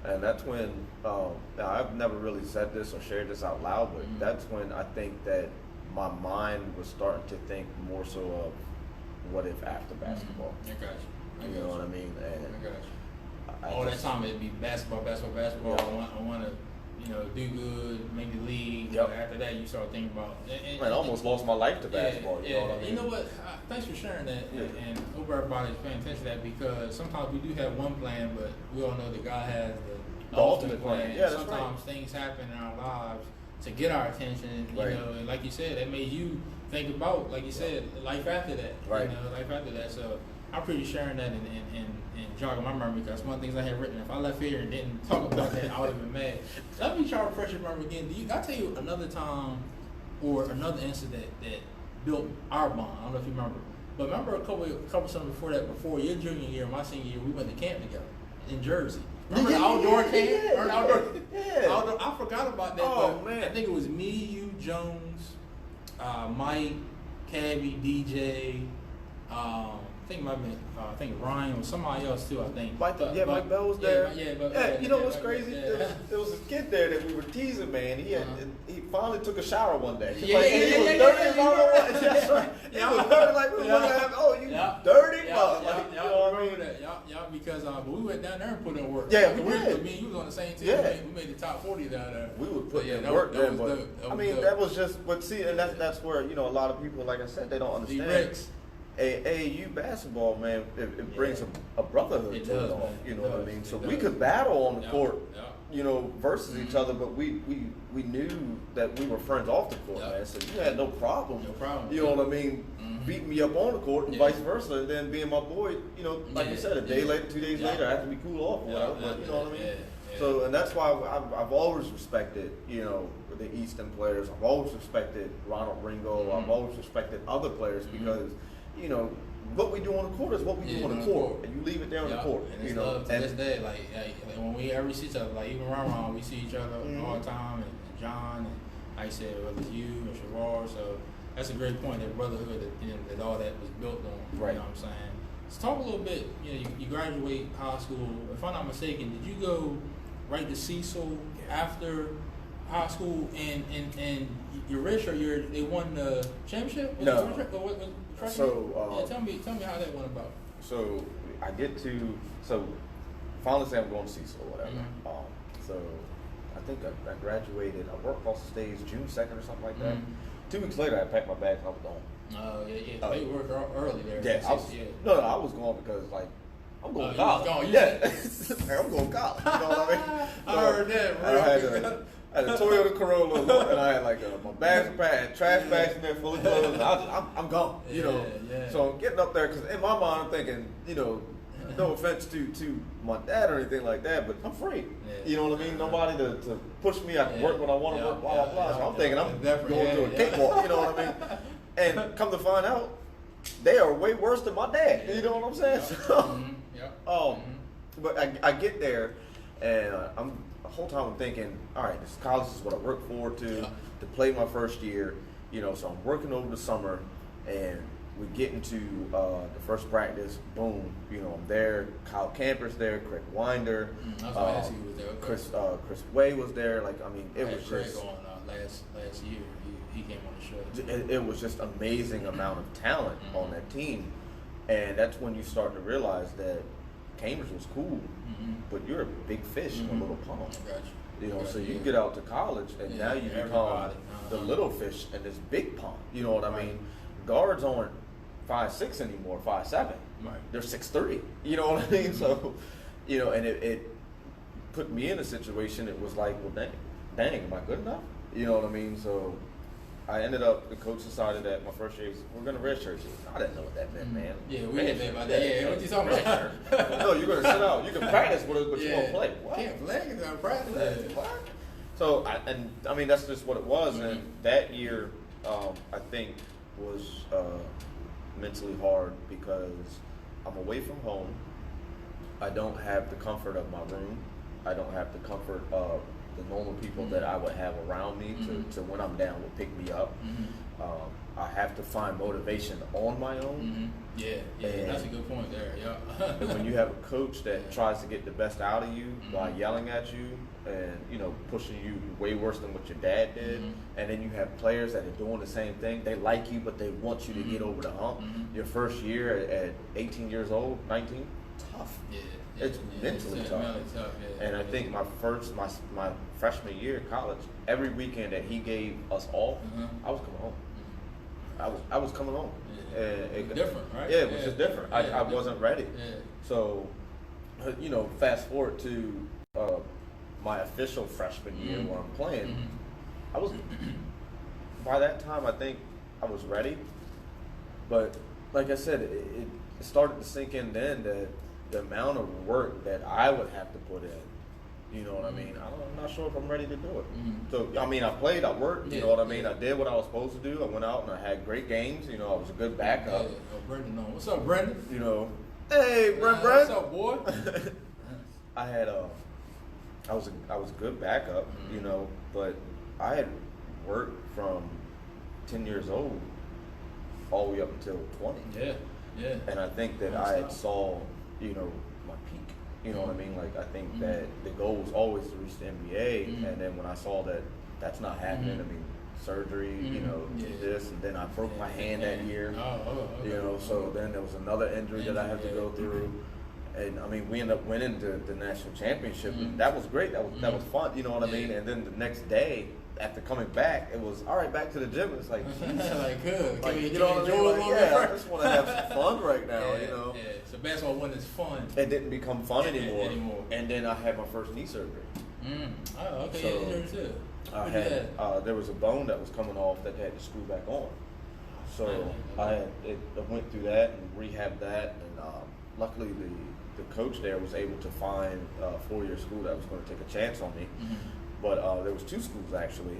B: and that's when, now I've never really said this or shared this out loud, but that's when I think that my mind was starting to think more so of what if after basketball.
A: I got you.
B: You know what I mean? And
A: I got you. All that time it'd be basketball.
B: Yeah.
A: I want to, do good, make the league. After that, you start thinking about.
B: I almost lost my life to basketball. You know what I mean?
A: You know what? Thanks for sharing that, and hope everybody's paying attention to that, because sometimes we do have one plan, but we all know that God has the ultimate plan.
B: Yeah,
A: sometimes things happen in our lives to get our attention, you
B: Right.
A: know, and like you said, that made you think about, like you said, life after that.
B: Right.
A: You know, life after that. So I appreciate sharing that and jogging my memory, because one of the things I had written, if I left here and didn't talk about that, I would have been mad. Let me try to refresh your memory again. I'll tell you another time or another incident that built our bond. I don't know if you remember. But remember a couple summers before that, before your junior year, my senior year, we went to camp together in Jersey. Remember the outdoor camp? Remember the outdoor? I forgot about that.
B: Oh,
A: but
B: man.
A: I think it was me, you, Jones, Mike, Cabby, DJ. I think it might have been, I think Ryan or somebody else too. I think.
B: Mike Bell was there. You know what's
A: Mike,
B: crazy?
A: yeah.
B: There was a kid there that we were teasing, man. He finally took a shower one day.
A: Yeah,
B: like,
A: yeah,
B: he was
A: yeah,
B: dirty
A: yeah,
B: as all
A: yeah.
B: that. That's right. He
A: Yeah.
B: was dirty like we were looking at him. Oh, you dirty mother. Like, you know what I mean?
A: Y'all, because but we went down there and put in work.
B: Yeah, we
A: did.
B: did.
A: Me and you was on the same team.
B: Yeah.
A: We made the top 40 down there.
B: We would put in
A: that
B: work there,
A: was
B: but
A: dope.
B: I mean, that was just. But see, and that's where, you know, a lot of people, like I said, they don't understand.
A: D-Rex.
B: AAU basketball, man, it brings a brotherhood
A: It
B: to
A: does,
B: it all.
A: man.
B: You know
A: It
B: what I
A: does.
B: mean? So
A: It
B: we
A: does.
B: could battle on the
A: Yeah.
B: court,
A: Yeah.
B: you know, versus each other, but we knew that we were friends off the court,
A: Yeah.
B: man. So you had no problem.
A: No problem.
B: You know what I mean?
A: Mhm.
B: Beating me up on the court and
A: Yeah.
B: vice versa, and then being my boy, you know, like you
A: Yeah.
B: said, a day
A: Yeah.
B: later, 2 days
A: Yeah.
B: later, after we cool off or
A: Yeah.
B: whatever. But you know what I mean?
A: Yeah.
B: So, and that's why I've always respected, you know, the Eastern players. I've always respected Ronald Ringo.
A: Mhm.
B: I've always respected other players because, you know, what we do on the court is what we do on the court, and you leave it there on the court.
A: And
B: You
A: it's
B: know,
A: love to this day. Like when we ever see each other, like even around, we see each other all the time, and John, and like I said, whether it's you and Shavar. So that's a great point. That brotherhood, that all that was built on.
B: Right.
A: You know what I'm saying? Let's talk a little bit. You know, you graduate high school. If I'm not mistaken, did you go right to Cecil after high school, and your redshirt, they won the championship?
B: No.
A: So tell me how that went about.
B: So I get to finally say I'm going to Cecil or whatever.
A: Mhm.
B: So I think I graduated. I worked off the stage June 2nd or something like that. 2 weeks later, I packed my bags and I was gone.
A: Oh yeah. They worked early there.
B: Yeah, I was going because like I'm going to
A: you was
B: college.
A: going, you
B: Yeah, I'm going to college. You know what I mean?
A: I heard that, bro.
B: I had a Toyota Corolla, and I had like my bags packed, I had trash bags in there full of clothes. And I'm gone, you know.
A: Yeah.
B: So I'm getting up there because in my mind I'm thinking, you know, no offense to my dad or anything like that, but I'm free.
A: Yeah.
B: You know what I mean? Nobody to push me. I can work when I want to work, blah, blah, blah. So I'm thinking I'm going to a cakewalk, you know what I mean? And come to find out, they are way worse than my dad. You know what I'm saying? So, but I get there, and the whole time I'm thinking, all right, this college is what I work forward to play my first year. You know, so I'm working over the summer, and we get into the first practice. Boom, you know, I'm there. Kyle Camper's there. Craig Winder.
A: I was gonna ask you who was there. Okay.
B: Chris Way was there. Like, I mean, it was
A: Craig
B: just
A: on last year. He came on the show.
B: it was just amazing amount of talent on that team, and that's when you start to realize that Cambridge was cool, but you're a big fish in a little pond.
A: I got you.
B: You know, so you get out to college, and now you become the little fish in this big pond. You know what I mean? Guards aren't 5'6" anymore, 5'7".
A: Right.
B: They're 6'3". You know what I mean? So, you know, and it put me in a situation. It was like, well, dang, am I good enough? You know what I mean? So I ended up, the coach decided that my first year, we're going to redshirt you. I didn't know what that meant, man.
A: Yeah, we didn't know about that. Yeah, what you talking about?
B: No, you're going to sit out. You can practice with us, but you won't play. What?
A: Can't play, you gotta practice.
B: What? So, I mean, that's just what it was. And that year, I think, was mentally hard because I'm away from home. I don't have the comfort of my room. I don't have the comfort of the normal people that I would have around me to when I'm down will pick me up. I have to find motivation on my own.
A: Yeah,
B: And
A: that's a good point there. Yeah.
B: when you have a coach that tries to get the best out of you by yelling at you and, you know, pushing you way worse than what your dad did, and then you have players that are doing the same thing. They like you, but they want you to get over the hump. Your first year at 18 years old, 19, tough. It's mentally tough. And I think my freshman year in college, every weekend that he gave us off, I was coming home. I was coming home.
A: It was different, right?
B: Yeah, it was just different. I wasn't ready.
A: Yeah.
B: So, you know, fast forward to my official freshman year where I'm playing, I was by that time I think I was ready, but like I said, it started to sink in then that the amount of work that I would have to put in. You know what I mean? I'm not sure if I'm ready to do it. So I mean, I played, I worked. You know what I mean? I did what I was supposed to do. I went out and I had great games. You know, I was a good backup.
A: Yeah. Oh, Brendan, what's up, Brendan?
B: You know, hey, Brent.
A: What's up, boy?
B: I had I was a good backup. You know, but I had worked from 10 years old all the way up until 20.
A: Yeah.
B: And I think that I had saw, you know, my peak. You know what I mean? Like, I think that the goal was always to reach the NBA. And then when I saw that that's not happening, I mean, surgery, you know, this, and then I broke my hand that year. Okay. You know, so then there was another injury that I had to go through. And I mean, we ended up winning the national championship, and that was great. That was fun. You know what I mean? And then the next day, after coming back, it was all right. Back to the gym. It's like,
A: like good.
B: Like, you know what I mean? Like, yeah, I just want to have some fun right now. You know.
A: Yeah. So basketball wasn't as fun.
B: It didn't become fun anymore. And then I had my first knee surgery.
A: Oh, okay.
B: So,
A: yeah, injury too.
B: I had there was a bone that was coming off that they had to screw back on. So I went through that and rehabbed that, and luckily the coach there was able to find a 4-year school that was going to take a chance on me. But there was 2 schools actually.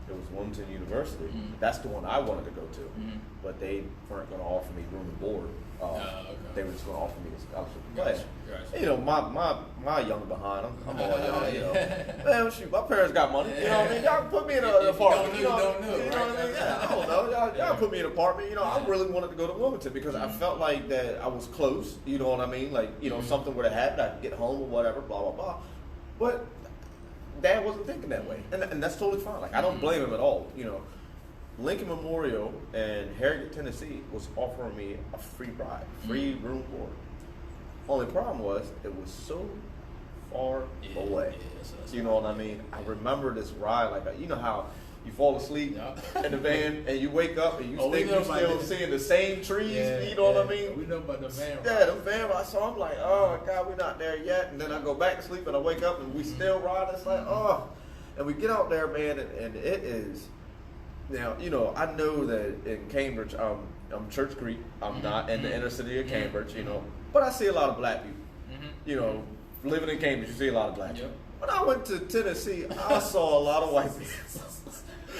B: There was Wilmington University. That's the one I wanted to go to, but they weren't going to offer me room and board.
A: Okay.
B: They were just going to offer me a scholarship to play.
A: Gotcha.
B: You know, my young behind. I'm all young. You know, man, shoot, my parents got money. You know what I mean? Y'all put me in an apartment. You know what I mean? Yeah, I don't know. Y'all put me in an apartment. You know, I really wanted to go to Wilmington because I felt like that I was close. You know what I mean? Like, you know, something would have happened. I could get home or whatever. Blah blah blah. But Dad wasn't thinking that way, and that's totally fine. Like, I don't blame him at all. You know, Lincoln Memorial and Harrogate, Tennessee was offering me a free ride, free room board. Only problem was it was so far away. You know what I mean? I remember this ride, like, you know how you fall asleep in the van and you wake up and you think you're still seeing the same trees. You know what I mean?
A: We know about the van ride.
B: Yeah, the van ride. So I'm like, oh my God, we're not there yet. And then I go back to sleep and I wake up and we still ride. It's like, oh. And we get out there, man, and it is. Now, you know, I know that in Cambridge, I'm Church Creek. I'm not in the inner city of Cambridge, you know. But I see a lot of black people. You know, living in Cambridge, you see a lot of black people. When I went to Tennessee, I saw a lot of white people.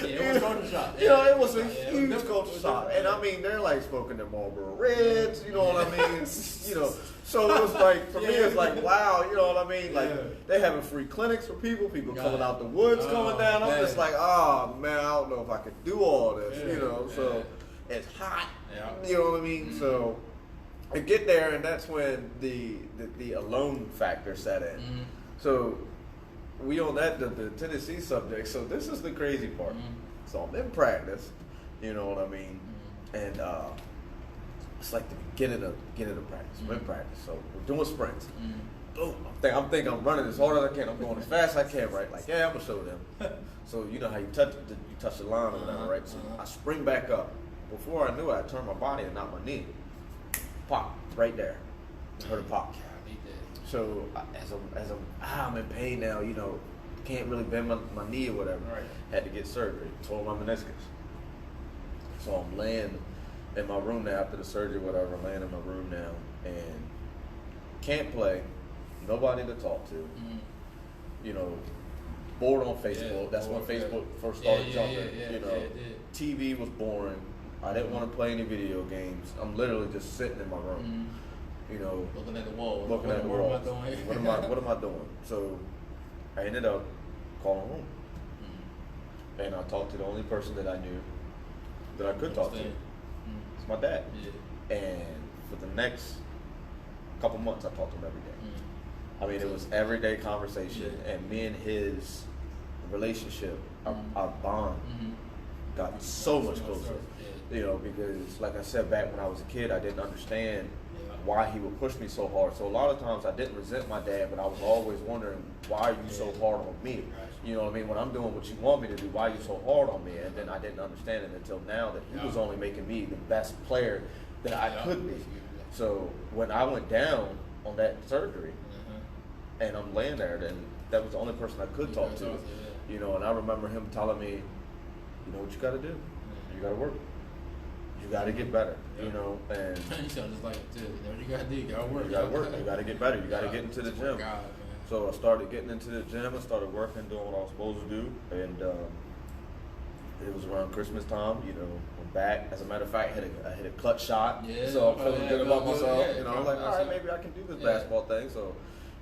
A: It was culture shock.
B: You know, it was a huge culture shock. And I mean, they're like smoking their Marlboro Reds, you know what I mean? You know, so it was like, for me, it's like, wow, you know what I mean? Like, they having free clinics for people coming out the woods, coming down. I'm just like, oh man, I don't know if I could do all this, you know? So it's hot, you know what I mean? So I get there, and that's when the alone factor set in. So we on that the Tennessee subject. So this is the crazy part. So I'm in practice, you know what I mean, and it's like the beginning of practice. We're in practice, so we're doing sprints. Boom! I'm thinking I'm running as hard as I can. I'm going as fast as I can, right? Like, yeah, I'm gonna show them. So you know how you touch the line or whatever, right? So I spring back up. Before I knew it, I turned my body and not my knee. Pop right there. I heard a pop. So as I'm in pain now, you know, can't really bend my knee or whatever. Had to get surgery. Tore my meniscus. So I'm laying in my room now after the surgery, whatever. I'm laying in my room now and can't play. Nobody to talk to. You know, bored on Facebook. That's when Facebook first started jumping. You know, TV was boring. I didn't want to play any video games. I'm literally just sitting in my room. You know,
A: looking at the wall.
B: What am I doing? So I ended up calling home, and I talked to the only person that I knew that I could talk to. It's my dad. And for the next couple months, I talked to him every day. I mean, it was everyday conversation, and me and his relationship, our bond, got so much closer. You know, because like I said, back when I was a kid, I didn't understand why he would push me so hard. So a lot of times I didn't resent my dad, but I was always wondering, why are you so hard on me? You know what I mean? When I'm doing what you want me to do, why are you so hard on me? And then I didn't understand it until now that he was only making me the best player that I could be. So when I went down on that surgery and I'm laying there, then that was the only person I could talk to. You know, and I remember him telling me, you know what you got to do? You got to work. You got to get better. You know, and
A: you sound just like it too. You know what you got to do? You got to work.
B: You got to work. You got to get better. You got to get into the gym. So I started getting into the gym. I started working, doing what I was supposed to do, and it was around Christmas time. You know, I'm back. As a matter of fact, I hit a clutch shot. Yeah, so I'm feeling good about myself. You know, I'm like, all right, maybe I can do this basketball thing. So,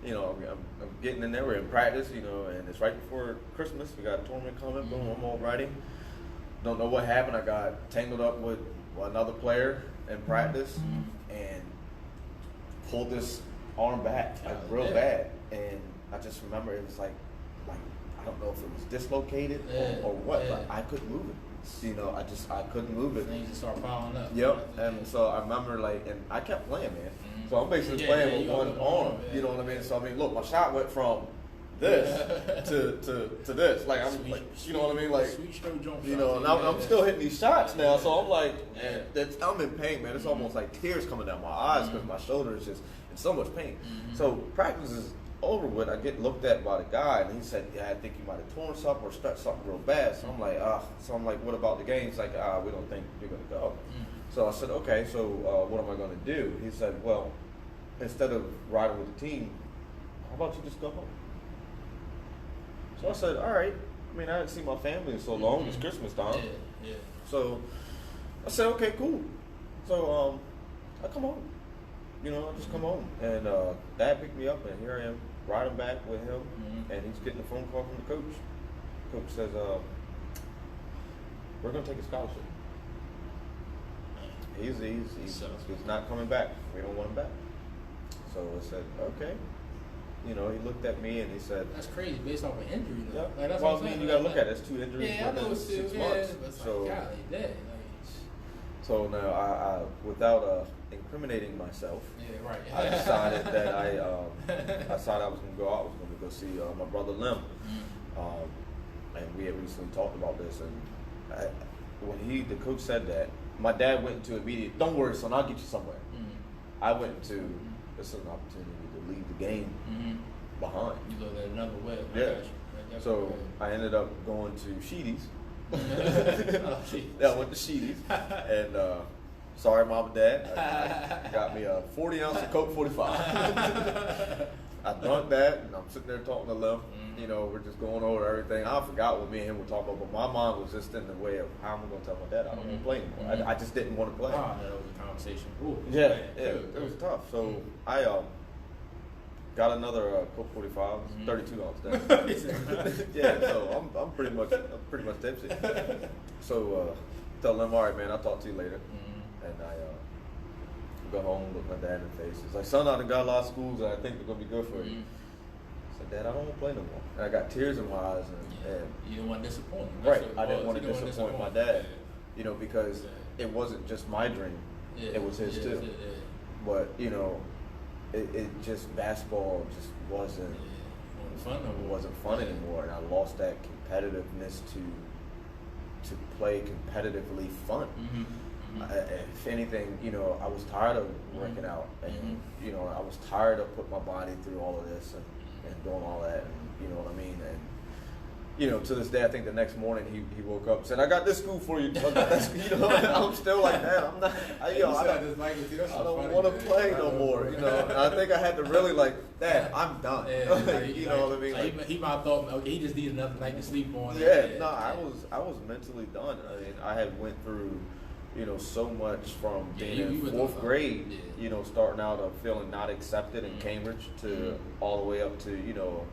B: you know, I'm getting in there. We're in practice. You know, and it's right before Christmas. We got a tournament coming. Boom, I'm all ready. Don't know what happened. I got tangled up with another player in practice and pulled this arm back like real bad. And I just remember it was like I don't know if it was dislocated or what, but I couldn't move it. You know, I couldn't move it.
A: Things just start piling up.
B: Yep. And so I remember and I kept playing, man. So I'm basically playing with one arm. You know what I mean? So I mean, look, my shot went from this to this. Like I'm, you know what I mean? Like, you know, and I'm still hitting these shots now. So I'm like, I'm in pain, man. It's almost like tears coming down my eyes because my shoulder is just in so much pain. So practice is over with. I get looked at by the guy, and he said, "Yeah, I think you might have torn something or stretched something real bad." So I'm like, So I'm like, "What about the game?" He's like, "We don't think you're gonna go." So I said, "Okay, so what am I gonna do?" He said, "Well, instead of riding with the team, how about you just go home?" So I said, all right. I mean, I hadn't seen my family in so long. It's Christmas time. Yeah. So I said, okay, cool. So I come home. You know, I just come home. And Dad picked me up, and here I am riding back with him. And he's getting a phone call from the coach. Coach says, we're going to take a scholarship. He's not coming back. We don't want him back. So I said, okay. You know, he looked at me and he said,
A: "That's crazy, based off an injury, though."
B: Yeah.
A: Like, that's
B: well,
A: what
B: I mean, you gotta look at it. It's 2 injuries within 6 months.
A: So,
B: so now I without incriminating myself, I decided that I decided I was gonna go out. I was gonna go see my brother Lim, and we had recently talked about this. And when the coach said that, my dad went into immediate. Don't worry, son. I'll get you somewhere. I went into. This is an opportunity to leave the game behind.
A: You look at another way.
B: Yeah. So I ended up going to Sheedy's. I went to Sheedy's. And sorry, Mom and Dad. I got me a 40 ounce of Coke 45. I drank that, and I'm sitting there talking to Lim. You know, we're just going over everything. I forgot what me and him were talking about, but my mind was just in the way of how am I going to tell my dad I don't want to play anymore. I just didn't want to play.
A: That was a conversation. Ooh,
B: it was tough. So I got another Coke 45, 32 ounce then. Yeah, so I'm pretty much tipsy. So tell them, all right, man, I'll talk to you later. And I go home, look my dad in the face. He's like, son, I done got a lot of schools, and I think they're gonna be good for you. I said, Dad, I don't want to play no more. And I got tears in my eyes, and
A: you didn't want to disappoint him.
B: Right, I didn't want to disappoint my dad. You know, because it wasn't just my dream; it was his too. But you know, it just basketball just wasn't fun anymore, and I lost that competitiveness to play competitively fun. If anything, you know, I was tired of working out, and you know, I was tired of putting my body through all of this and doing all that, and you know what I mean. And you know, to this day, I think the next morning he woke up and said, "I got this school for you." You know, I'm still like that. I'm not. I don't want to play no more. You know, and I think I had to really like, Dad, I'm done. You know what I mean?
A: Like, he might have thought, okay, he just needed another night to sleep on.
B: I was mentally done. I mean, I had went through, you know, so much from being in 4th grade, you know, starting out of feeling not accepted in Cambridge to all the way up to, you know,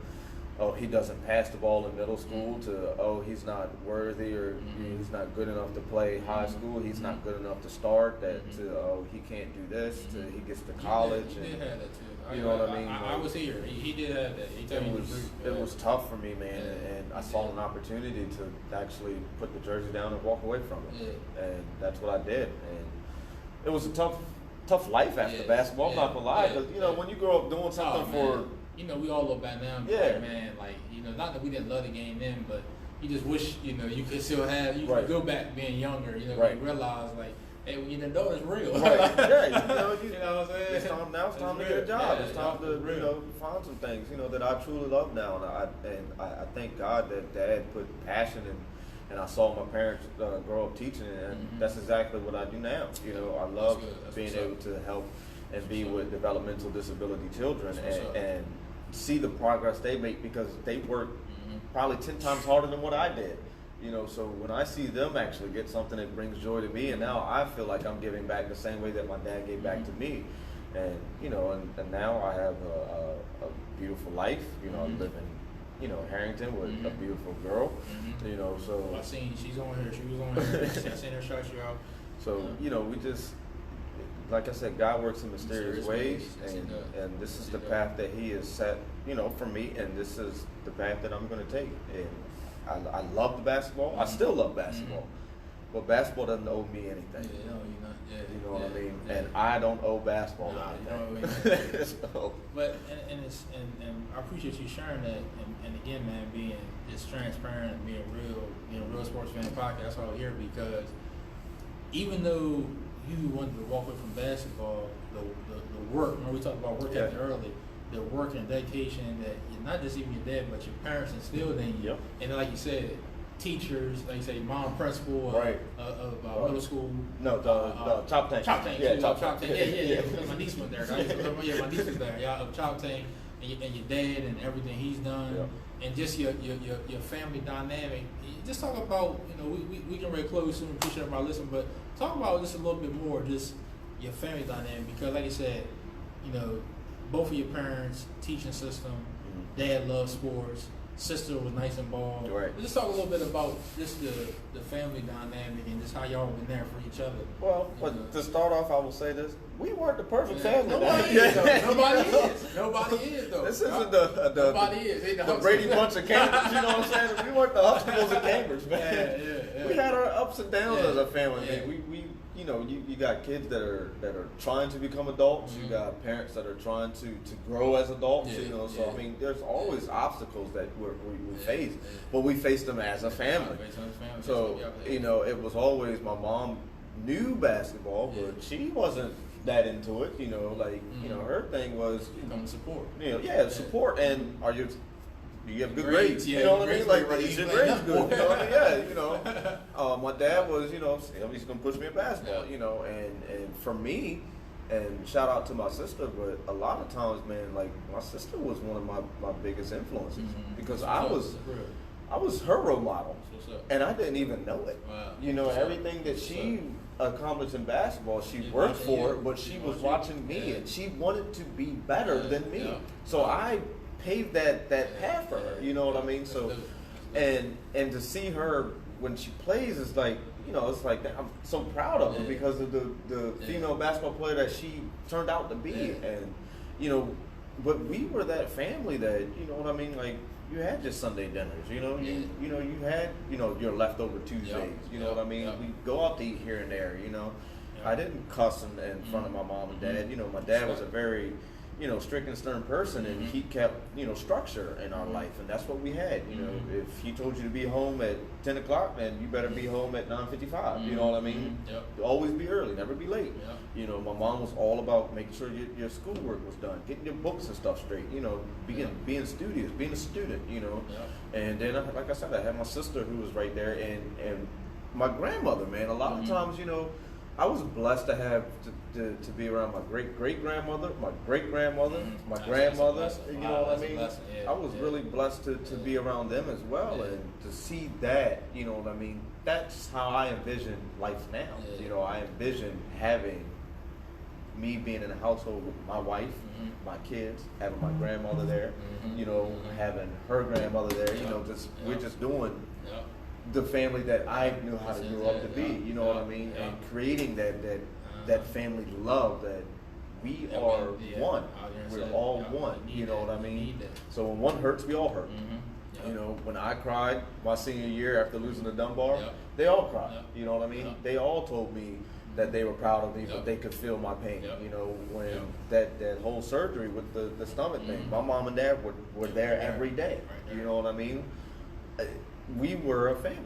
B: oh, he doesn't pass the ball in middle school to, oh, he's not worthy or he's not good enough to play high school, he's not good enough to start, that to, oh, he can't do this, to he gets to college.
A: He did have that too.
B: You know what I mean?
A: I was here. He did have that.
B: It was tough for me, man, and I saw an opportunity to actually put the jersey down and walk away from it, and that's what I did. And it was a tough life after basketball. I'm not gonna lie, because you know when you grow up doing something for,
A: you know, we all look back now. And like, man, like, you know, not that we didn't love the game then, but you just wish, you know, you could still have, you could go back being younger, you know, you realize like hey, when you're an adult, it's real.
B: Right. Yeah, you
A: know what I'm saying?
B: It's time to get a job. It's time to find some things that I truly love now, and I thank God that Dad put passion in. And I saw my parents grow up teaching, and that's exactly what I do now. I love being able to help and be with developmental disability children and see the progress they make, because they work probably 10 times harder than what I did. So when I see them actually get something that brings joy to me, and now I feel like I'm giving back the same way that my dad gave back to me. And and now I have a beautiful life. I live in Harrington with a beautiful girl. So
A: I seen she's on here. She was on here. I seen her shout you out.
B: So we just, like I said, God works in mysterious ways, and this is the path that He has set, for me, and this is the path that I'm going to take. And I love the basketball. I still love basketball, but basketball doesn't owe me anything. You know what I mean? Yeah. And I don't owe basketball anything. So.
A: But and I appreciate you sharing that, and again, man, being just transparent and being real sports fan podcast. That's why I'm here, because even though you wanted to walk away from basketball, the work. Remember we talked about work ethic earlier. The work and dedication that not just even your dad, but your parents instilled in you. Yep. And like you said, teachers, like you say, mom principal of middle school.
B: No, the Chop Tank.
A: Chop Tank.
B: Yeah,
A: Chop Tank. Yeah. My niece went there. Yeah, my niece was there. Yeah, of Chop Tank and your dad and everything he's done, and just your family dynamic. Just talk about, we can really close soon. Appreciate everybody listening, but talk about just a little bit more, just your family dynamic, because like you said, both of your parents, teaching system, dad loves sports, sister was nice and bald.
B: Right.
A: Just talk a little bit about just the family dynamic and just how y'all been there for each other.
B: Well, but to start off, I will say this: we weren't the perfect family.
A: Nobody is, though. Nobody is, though.
B: This isn't the Brady Bunch of Cambridge. You know what I'm saying? We weren't the Huxtables of Cambridge, man. Yeah. We had our ups and downs as a family. Yeah. Man. We you got kids that are trying to become adults. You got parents that are trying to grow as adults. So I mean, there's always obstacles that we face, but we face them as a family. So it was always, my mom knew basketball, but she wasn't that into it. Her thing was
A: support.
B: Support, and you have good grades, you know what I mean? Like, is your grades good? You know what I mean? My dad was, he's gonna push me in basketball, and for me, and shout out to my sister, but a lot of times, man, like, my sister was one of my biggest influences, because I was her role model, and I didn't even know it. Wow. Everything that she accomplished in basketball, she worked for it, but she was watching me, and she wanted to be better than me. So I paved that path for her, you know what I mean? So, and to see her when she plays, it's like, it's like, I'm so proud of her because of the female basketball player that she turned out to be. And but we were that family that, you know what I mean, like, you had your Sunday dinners, you had your leftover Tuesdays, you know what I mean? We go out to eat here and there, I didn't cuss in front of my mom and dad. My dad was a very strict and stern person, and he kept, structure in our life, and that's what we had. If he told you to be home at 10 o'clock, then you better be home at 9:55. You know what I mean? Always be early, never be late. My mom was all about making sure your schoolwork was done, getting your books and stuff straight. Being studious, being a student. And then, like I said, I had my sister who was right there, and my grandmother. Man, a lot of times, I was blessed to have to be around my great grandmother, my great grandmother, my grandmother. You know what I mean? I was really blessed to be around them as well, and to see that. You know what I mean? That's how I envision life now. I envision having me being in a household with my wife, my kids, having my grandmother there. Having her grandmother there. We're just doing. The family that I knew how to grow up to be, you know what I mean? And creating that family love that we are one. We're all one, you know what I mean? So when one hurts, we all hurt. When I cried my senior year after losing the Dunbar, they all cried, you know what I mean? They all told me that they were proud of me, but they could feel my pain. When that whole surgery with the stomach thing, my mom and dad were there every day, you know what I mean? We were a family,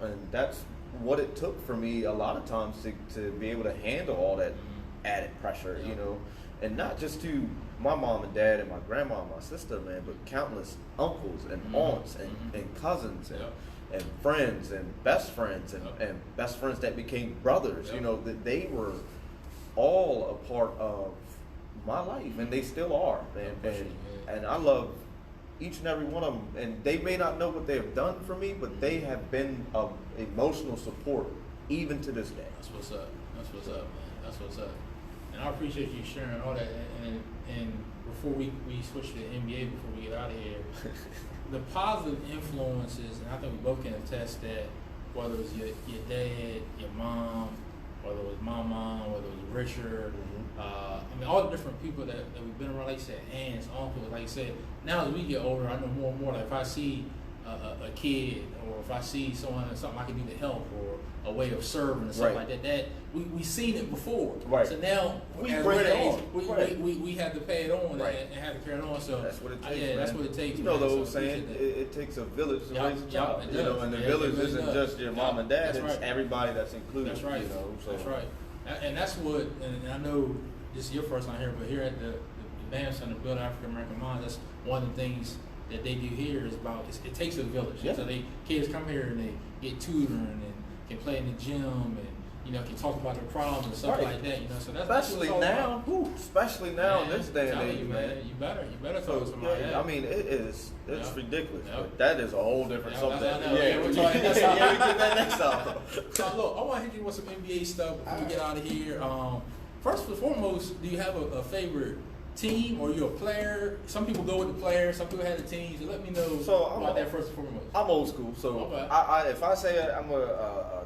B: and that's what it took for me a lot of times to be able to handle all that added pressure, you know, and not just to my mom and dad and my grandma and my sister, man, but countless uncles and aunts and cousins and friends and best friends and best friends that became brothers, you know, that they were all a part of my life, and they still are, man. And I love each and every one of them, and they may not know what they have done for me, but they have been emotional support even to this day.
A: That's what's up. That's what's up, man. That's what's up. And I appreciate you sharing all that. And before we switch to the NBA, before we get out of here, the positive influences, and I think we both can attest that, whether it was your dad, your mom, whether it was my mom, whether it was Richard, I mean, all the different people that we've been around, like you said, aunts, uncles, like you said, now as we get older, I know more and more, like if I see a kid, or if I see something I can do to help, or a way of serving or something like that we seen it before.
B: Right.
A: So now
B: we bring it on.
A: We have to pay it on and have to carry it on. So
B: that's what it takes.
A: Yeah, that's what it takes.
B: You know the old saying, it takes a village to raise a child. You know, and the village isn't just your mom and dad; it's everybody that's included. That's right. You know, so. That's right. And that's what. And I know this is your first time here, but here at the Dance Center, Build African American Minds, that's one of the things that they do here is about. It takes a village. Yeah. So kids come here and they get tutoring and can play in the gym and, you know, can talk about their problems and stuff like that, you know. So that's especially now, especially now in this day and age, man. You better talk to somebody. I mean, it's ridiculous. But that is a whole different subject.
A: We're talking next time.
B: We get that next time.
A: So look, I want to hit you with some NBA stuff before we get out of here. First and foremost, do you have a favorite team, or you're a player? Some people go with the players, some people have the teams. So let me know about that first and foremost.
B: I'm old school, so if I say I'm a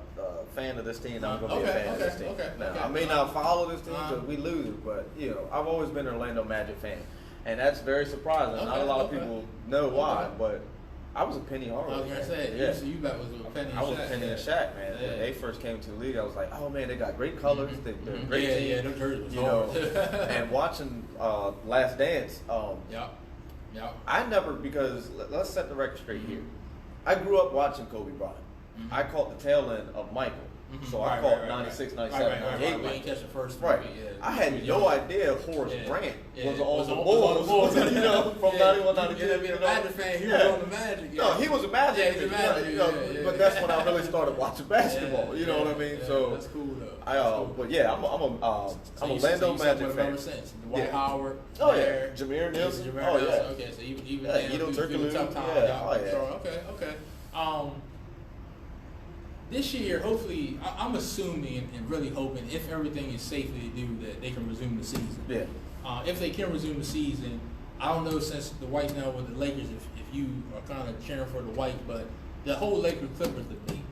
B: fan of this team, I'm going to be a fan of this team. I may not follow this team because we lose, but you know, I've always been an Orlando Magic fan, and that's very surprising. Not a lot of people know why, but I was a Penny Hardaway.
A: I was going to say, so you was a Penny and Shaq.
B: I was a Penny and Shaq, man. When they first came to the league, I was like, oh man, they got great colors. They're a great team.
A: Yeah, them jerseys was
B: you know, and watching Last Dance, I never, because let's set the record straight here. I grew up watching Kobe Bryant. I caught the tail end of Michael. So I caught 96, 97, 98.
A: We ain't catch the first
B: right. I had no idea Horace Grant was on the Bulls. You know, from 91, 92.
A: Being a Magic fan, he was on the Magic.
B: No, he was a Magic fan. But that's when I really started watching basketball. You know what I mean? So
A: that's cool though.
B: But yeah, I'm a Orlando Magic fan.
A: Ever since Dwight Howard.
B: Oh yeah, Jameer Nelson. Oh yeah.
A: Okay, so even
B: Ito Turkoglu.
A: Tough time. Okay. This year, hopefully, I'm assuming and really hoping, if everything is safely to do, that they can resume the season.
B: Yeah.
A: If they can resume the season, I don't know, since the Whites now with the Lakers, if you are kind of cheering for the Whites, but the whole Lakers Clippers debate.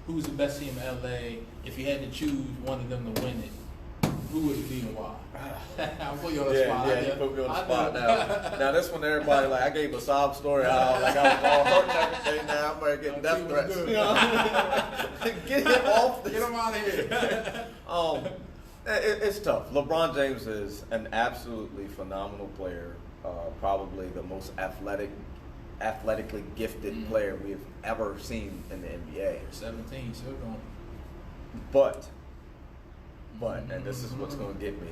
A: Who's the best team in LA? If you had to choose one of them to win it, who would it be and why? I'll put you on the spot.
B: Yeah, you put me on the spot now. Now this one, everybody, like, I gave a sob story how like I was all hurt and everything. Now I'm going to get death threats. You know? Get him off this.
A: Get him out of here.
B: It's tough. LeBron James is an absolutely phenomenal player. Probably the most athletically gifted player we've ever seen in the NBA.
A: 17, still going.
B: But, and this is what's going to get me.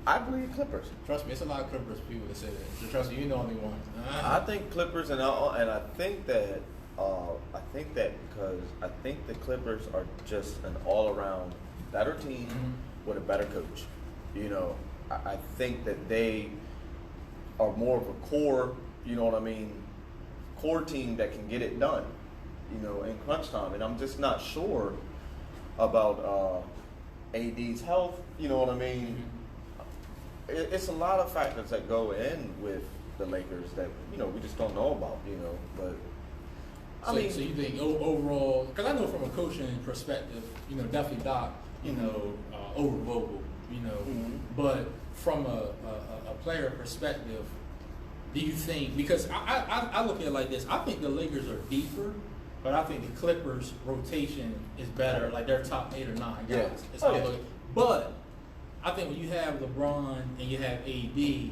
B: I believe Clippers.
A: Trust me, it's a lot of Clippers people that say that. So trust me, you're the only one.
B: I think Clippers, and I think that because I think the Clippers are just an all-around better team with a better coach. You know, I think that they are more of a core. You know what I mean? Core team that can get it done. You know, in crunch time, and I'm just not sure about AD's health. You know what I mean? It's a lot of factors that go in with the Lakers that, you know, we just don't know about, you know, but
A: so you think overall, because I know from a coaching perspective, you know, definitely Doc, you know, over Vogel, you know, but from a player perspective, do you think, because I look at it like this, I think the Lakers are deeper, but I think the Clippers rotation is better, like their top 8 or 9 guys. But I think when you have LeBron and you have AD,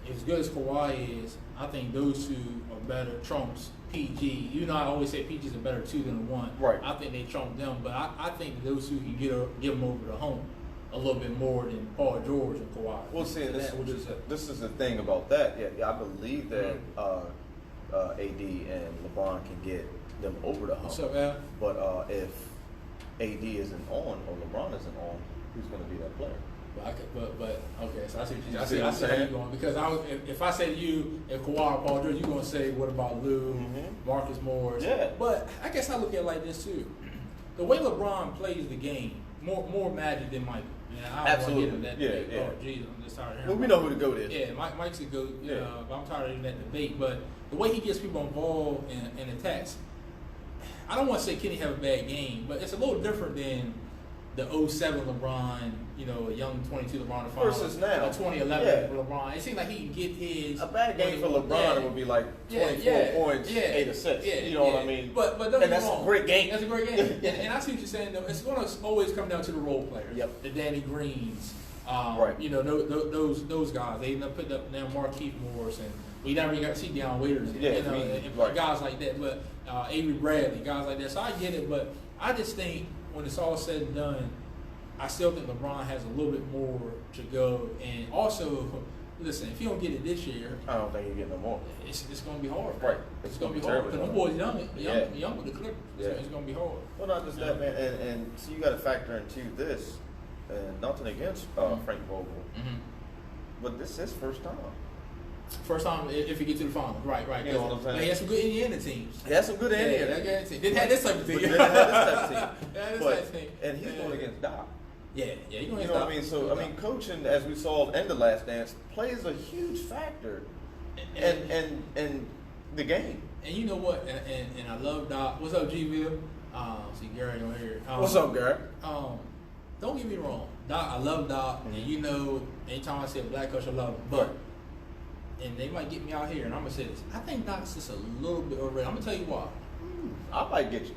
A: as good as Kawhi is, I think those two are better trumps PG. You know, I always say PG is a better 2 than a 1.
B: Right.
A: I think they trump them, but I think those two can give them over the hump a little bit more than Paul George and Kawhi.
B: Well, see, this is the thing about that. Yeah, I believe that AD and LeBron can get them over the hump.
A: What's up, Al?
B: But if AD isn't on or LeBron isn't on, who's going to be that player?
A: But okay, so I see what
B: I see
A: how you're going, because if I say to you, if Kawhi or Paul George, you're going to say, what about Lou, Marcus Morris?
B: Yeah.
A: But I guess I look at it like this too. The way LeBron plays the game, more magic than Michael. Yeah, I don't want to get into that debate.
B: Yeah.
A: Oh, geez, I'm just tired of hearing.
B: Well, we know who the GOAT is.
A: Yeah, Mike's a GOAT.
B: Yeah.
A: But I'm tired of that debate. But the way he gets people involved in attacks, I don't want to say Kenny have a bad game, but it's a little different than the 07 LeBron, a young 22 LeBron
B: versus now.
A: A 2011 LeBron. It seems like he can get his.
B: A bad game for LeBron would be like 24 points, 8 assists. You know what I mean?
A: But
B: and that's a great game.
A: That's a great game. and I see what you're saying, though. It's going to always come down to the role players.
B: Yep.
A: The Danny Greens.
B: Right.
A: Those guys. They end up putting up now Markeith Morris, and we never got to see Deion Waiters. And guys like that. But Avery Bradley, guys like that. So I get it, but I just think when it's all said and done, I still think LeBron has a little bit more to go. And also, listen, if you don't get it this year,
B: I don't think you get no more.
A: It's going to be hard.
B: Right.
A: It's going to be hard. Because them boys young with the Clippers.
B: Yeah.
A: It's going to be hard.
B: Well, not just that, man. And so you got to factor into this, and nothing against Frank Vogel, but this is his first time.
A: First time if he get to the finals, right.
B: You know what I'm saying?
A: He had some good Indiana teams.
B: He had some good Indiana
A: teams. Didn't have this type of team.
B: And he's going against Doc.
A: Yeah, he's going against Doc.
B: You know what I mean? So, coaching, as we saw in The Last Dance, plays a huge factor in the game.
A: And you know what? And I love Doc. What's up, G-Ville? See Gary on here.
B: What's up, Gary?
A: Don't get me wrong. Doc, I love Doc. And anytime I see a black coach, I love him. But and they might get me out here, and I'm going to say this. I think Doc's just a little bit overrated. I'm going to tell you why.
B: I might get you.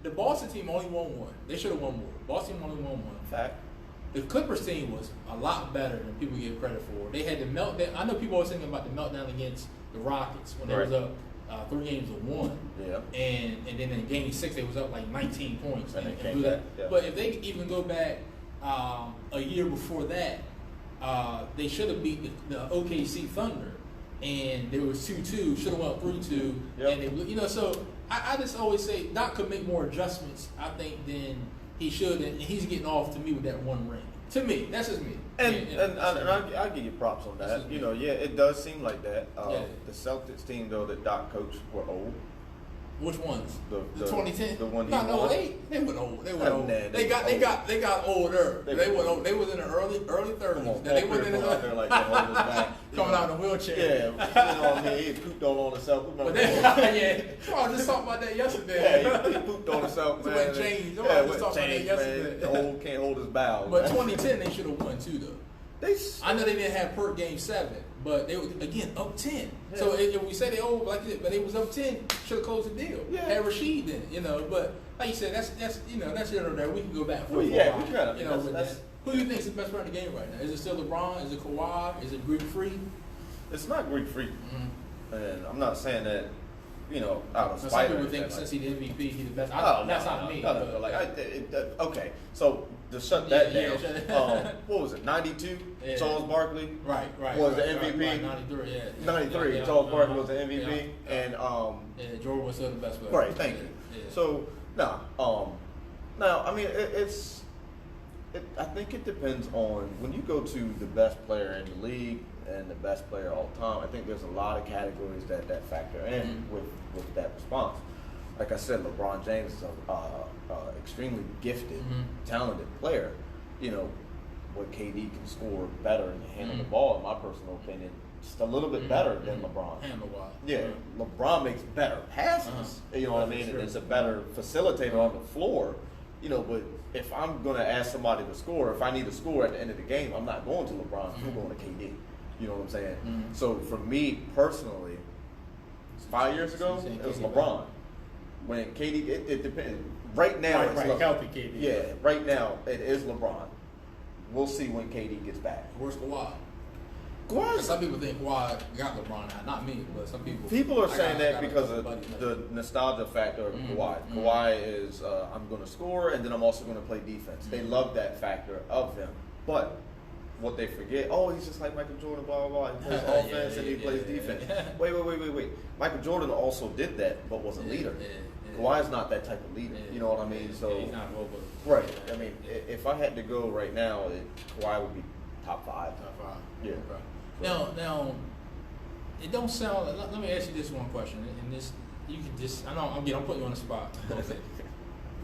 A: The Boston team only won one. They should have won more. Boston team only won one.
B: Fact.
A: The Clippers team was a lot better than people give credit for. They had the meltdown. I know people always thinking about the meltdown against the Rockets when they was up 3 games to 1.
B: Yeah.
A: And then in Game 6, they was up like 19 points.
B: And
A: do that. Yeah. But if they even go back a year before that, they should have beat the OKC Thunder, and there was 2-2. Should have went 3-2, and they, so I just always say Doc could make more adjustments, I think, than he should, and he's getting off to me with that one ring. To me, that's just me.
B: And I'll give you props on that. It does seem like that. The Celtics team though that Doc coached were old.
A: Which ones?
B: The
A: 2010.
B: The one.
A: They went old. They went old. They got older. They went old. They was in the early 30s. They went in
B: there like they hold us back.
A: Coming out in a wheelchair.
B: Yeah, you know what I mean. He pooped on himself.
A: I was just talking about that yesterday.
B: Yeah, he pooped on himself, man.
A: With James. I was just talking about that yesterday.
B: Man. The old can't hold his bowels.
A: But 2010, they should have won too, though. I know they didn't have per game 7. But they were, again, up 10. Yeah. So if we say they old like this, but they was up 10, should have closed the deal.
B: Yeah.
A: Had Rasheed then, But like you said, that's here or there. We can go back for
B: we got
A: who do you think is the best player in the game right now? Is it still LeBron? Is it Kawhi? Is it Greek Freak?
B: It's not Greek Freak. And I'm not saying that, out of spite.
A: Some people think since he's the MVP, he's the best. That's not me.
B: Okay, so to shut that down, what was it, 92?
A: Yeah.
B: Charles Barkley
A: was
B: the MVP.
A: 93,
B: 93, Charles Barkley was the MVP. And
A: Jordan was still the best player.
B: Right, thank you. Yeah. So, I think it depends on, when you go to the best player in the league and the best player all time, I think there's a lot of categories that factor in with that response. Like I said, LeBron James is an extremely gifted, talented player. What KD can score better and handle the ball, in my personal opinion, just a little bit better than LeBron.
A: Handle-wise.
B: Yeah, LeBron makes better passes. You know what I mean? Sure. And is a better facilitator on the floor. But if I'm going to ask somebody to score, if I need to score at the end of the game, I'm not going to LeBron. I'm going to KD. You know what I'm saying? So for me personally, 5 years ago, it was LeBron. When KD, it depends. Right now, it's
A: healthy KD.
B: Yeah, right now it is LeBron. We'll see when KD gets back.
A: Where's Kawhi? Some people think Kawhi got LeBron now, not me, but some people.
B: People are saying that because of the nostalgia factor of Kawhi. Kawhi is I'm going to score and then I'm also going to play defense. They love that factor of him, but what they forget, he's just like Michael Jordan, blah blah blah. He plays offense and he plays defense. Wait. Michael Jordan also did that, but was a leader. Kawhi's not that type of leader. You know what I mean? So
A: he's not mobile.
B: Right. I mean, if I had to go right now, Kawhi would be top 5.
A: Top 5.
B: Yeah.
A: Okay. Now, it don't sound. Let me ask you this one question, and this you can just. I know I'm putting you on the spot.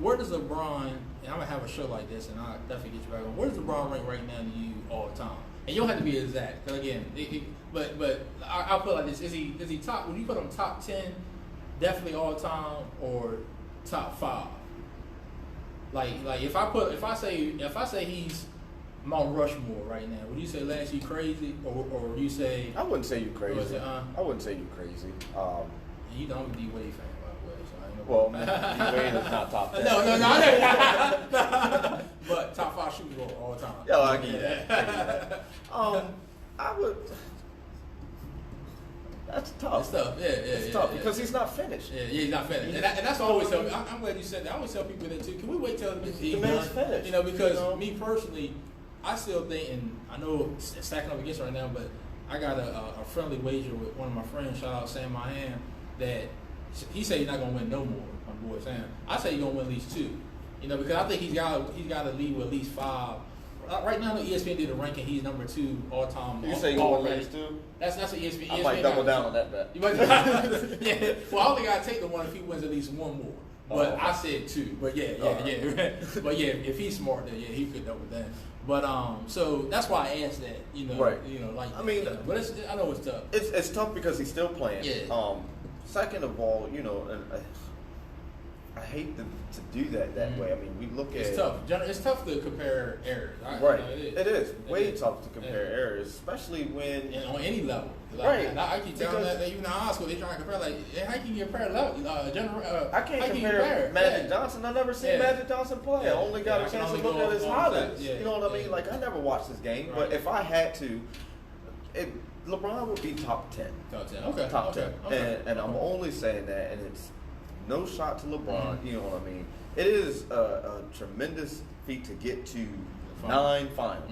A: Where does LeBron? And I'm gonna have a show like this, and I'll definitely get you back on. Where does LeBron rank right now to you all the time? And you don't have to be exact, because again, but I'll put it like this: Is he top? Would you put him top 10, definitely all time, or top 5? Like if I say he's Mount Rushmore right now, would you say Lance you crazy, or would you say?
B: I wouldn't say you crazy. I wouldn't say you crazy.
A: You know I'm a D Wade fan, by the way, so I ain't
B: well, D Wade is not top 10.
A: No. But top 5 shooters all the time.
B: Yeah, I get that. I would. That's tough.
A: It's tough. It's
B: tough because he's not finished.
A: Yeah, he's not finished. And that's what I always tell me. I'm glad you said that. I always tell people that too. Can we wait till
B: the man's finished?
A: You know, because me personally, I still think, and I know it's stacking up against right now, but I got a friendly wager with one of my friends. Shout out Sam Mahan, that he said he's not gonna win no more. My boy Sam. I say he's gonna win at least 2. You know, because I think he's got to lead with at least 5. Right now, ESPN did a ranking. He's number 2 all time.
B: You say you want to lose 2?
A: That's what ESPN.
B: I might double down on that bet.
A: Yeah. Well, I only got to take the one if he wins at least 1 more. But I said 2. But yeah. But yeah, if he's smart, then he could double down. But so that's why I asked that. You know,
B: right.
A: You know, like
B: I mean,
A: but I know it's tough.
B: It's tough because he's still playing.
A: Yeah.
B: Second of all, you know, and I hate to do that way. I mean, we look at
A: it's tough. It's tough to compare errors.
B: Right. It is way tough to compare errors, especially when
A: on any level.
B: Right.
A: I keep telling that even in high school they try to compare how can you compare level?
B: I can't compare Magic Johnson. I never seen Magic Johnson play. I only got a chance to look at his highlights. You know what I mean? Like I never watched this game, but if I had to, LeBron would be top 10.
A: Top 10. Okay.
B: Top 10. And I'm only saying that, and it's no shot to LeBron. You know what I mean? It is a tremendous feat to get to 9 finals.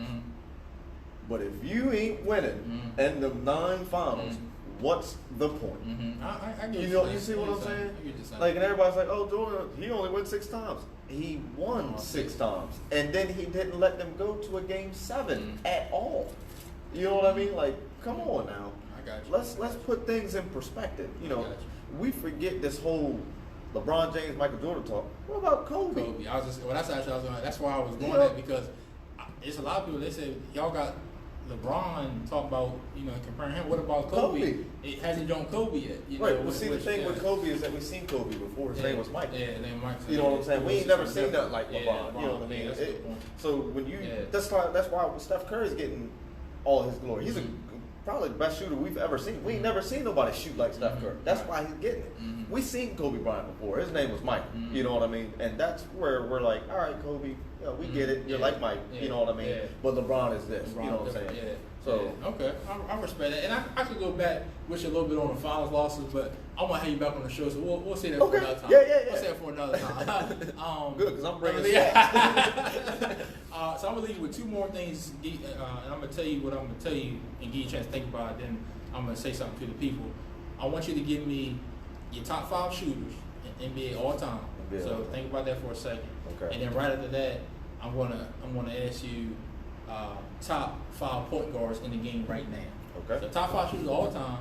B: But if you ain't winning in the 9 finals, what's the point?
A: I get
B: you see what I'm saying? Like, and everybody's like, oh, Jordan, he only won 6 times. He won 6 times, and then he didn't let them go to a game 7 at all. You know what I mean? Like, come on now.
A: I got you.
B: Let's put things in perspective. You know, we forget this whole LeBron James, Michael Jordan talk. What about Kobe?
A: I was just that's why I was going there, because it's a lot of people. They say y'all got LeBron talking about comparing him. What about Kobe? It hasn't joined Kobe yet.
B: Right. Well, see, the thing with Kobe is that we've seen Kobe before. His name was Mike.
A: Yeah, name Mike.
B: You know what I'm saying? We ain't never seen nothing like LeBron. You know what I mean? So when you that's why Steph Curry's getting all his glory. He's probably the best shooter we've ever seen. We ain't never seen nobody shoot like Steph Curry. That's why he's getting it. We seen Kobe Bryant before. His name was Mike. You know what I mean? And that's where we're like, all right, Kobe, we get it. You're like Mike. You know what I mean? But LeBron is this. You know what I'm saying? So
A: okay, I respect that, and I could go back with you a little bit on the finals losses, but I want to have you back on the show, so we'll say that for another time.
B: We'll
A: say that for another time.
B: Good, because I'm bringing
A: So I'm gonna leave you with 2 more things, and I'm gonna tell you what I'm gonna tell you, and give you a chance to think about it. Then I'm gonna say something to the people. I want you to give me your top 5 shooters in NBA all time. So think about that for a second.
B: Okay.
A: And then right after that, I'm gonna ask you top 5 point guards in the game right now.
B: Okay.
A: So top 5 shooters all time.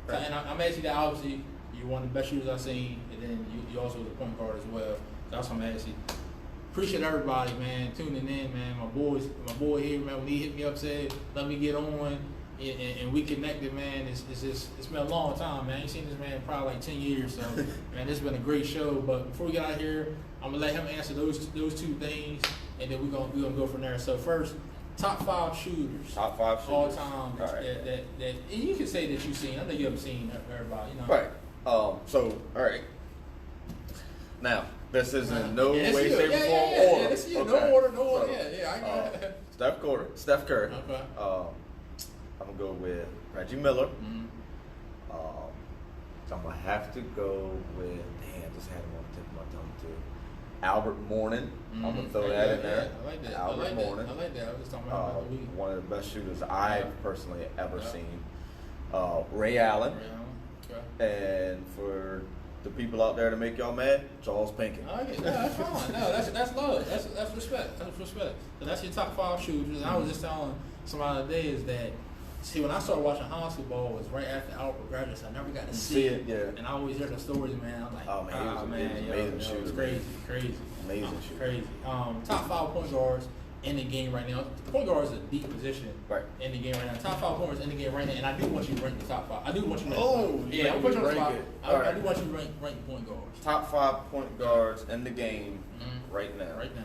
A: Okay. And I'm asking you that, obviously you're one of the best shooters I've seen, and then you also was a point guard as well. So that's what I'm asking you. Appreciate everybody, man, tuning in, man. My boy here, man, when he hit me up, said, let me get on, and we connected, man. It's been a long time, man. I ain't seen this man in probably like 10 years, so, man, this has been a great show. But before we get out of here, I'm going to let him answer those 2 things, and then we're gonna go from there. So first, top 5 shooters.
B: Top 5 shooters.
A: All time.
B: Right.
A: That and you can say that you've seen. I know you haven't seen everybody,
B: Right. So, all right. Now, this is in no way, shape, or form order.
A: No order. Yeah, I got it.
B: Steph Curry.
A: Okay.
B: I'm gonna go with Reggie Miller.
A: Mm-hmm.
B: I'm gonna have to go with. Damn, I just had him on the tip of my tongue too. Albert Mourning.
A: Mm-hmm.
B: I'm gonna throw that in there.
A: I like that.
B: Albert Mourning.
A: I like that. I was just talking about the week.
B: One of the best shooters I've personally ever seen. Ray Allen.
A: Okay.
B: And for the people out there to make y'all mad, Charles Pinkett.
A: I like it. No, that's fine. No, that's love. That's respect. That's respect. So that's your top 5 shooters. And I was just telling somebody today is that, see, when I started watching high school ball, it was right after Albert graduated, so I never got to see it.
B: Yeah.
A: And I always hear the stories, man. I'm like,
B: oh man, he was amazing shooter.
A: It was crazy.
B: Amazing shooter.
A: Crazy. Top 5 point guards in the game right now. The point guard is a deep position in the game right now. Top 5 point guards in the game right now, and I do want you to rank the top 5. I do want you to rank. I'm putting you on the spot. I do want you to rank the point guards.
B: Top 5 point guards in the game right now.
A: Right now.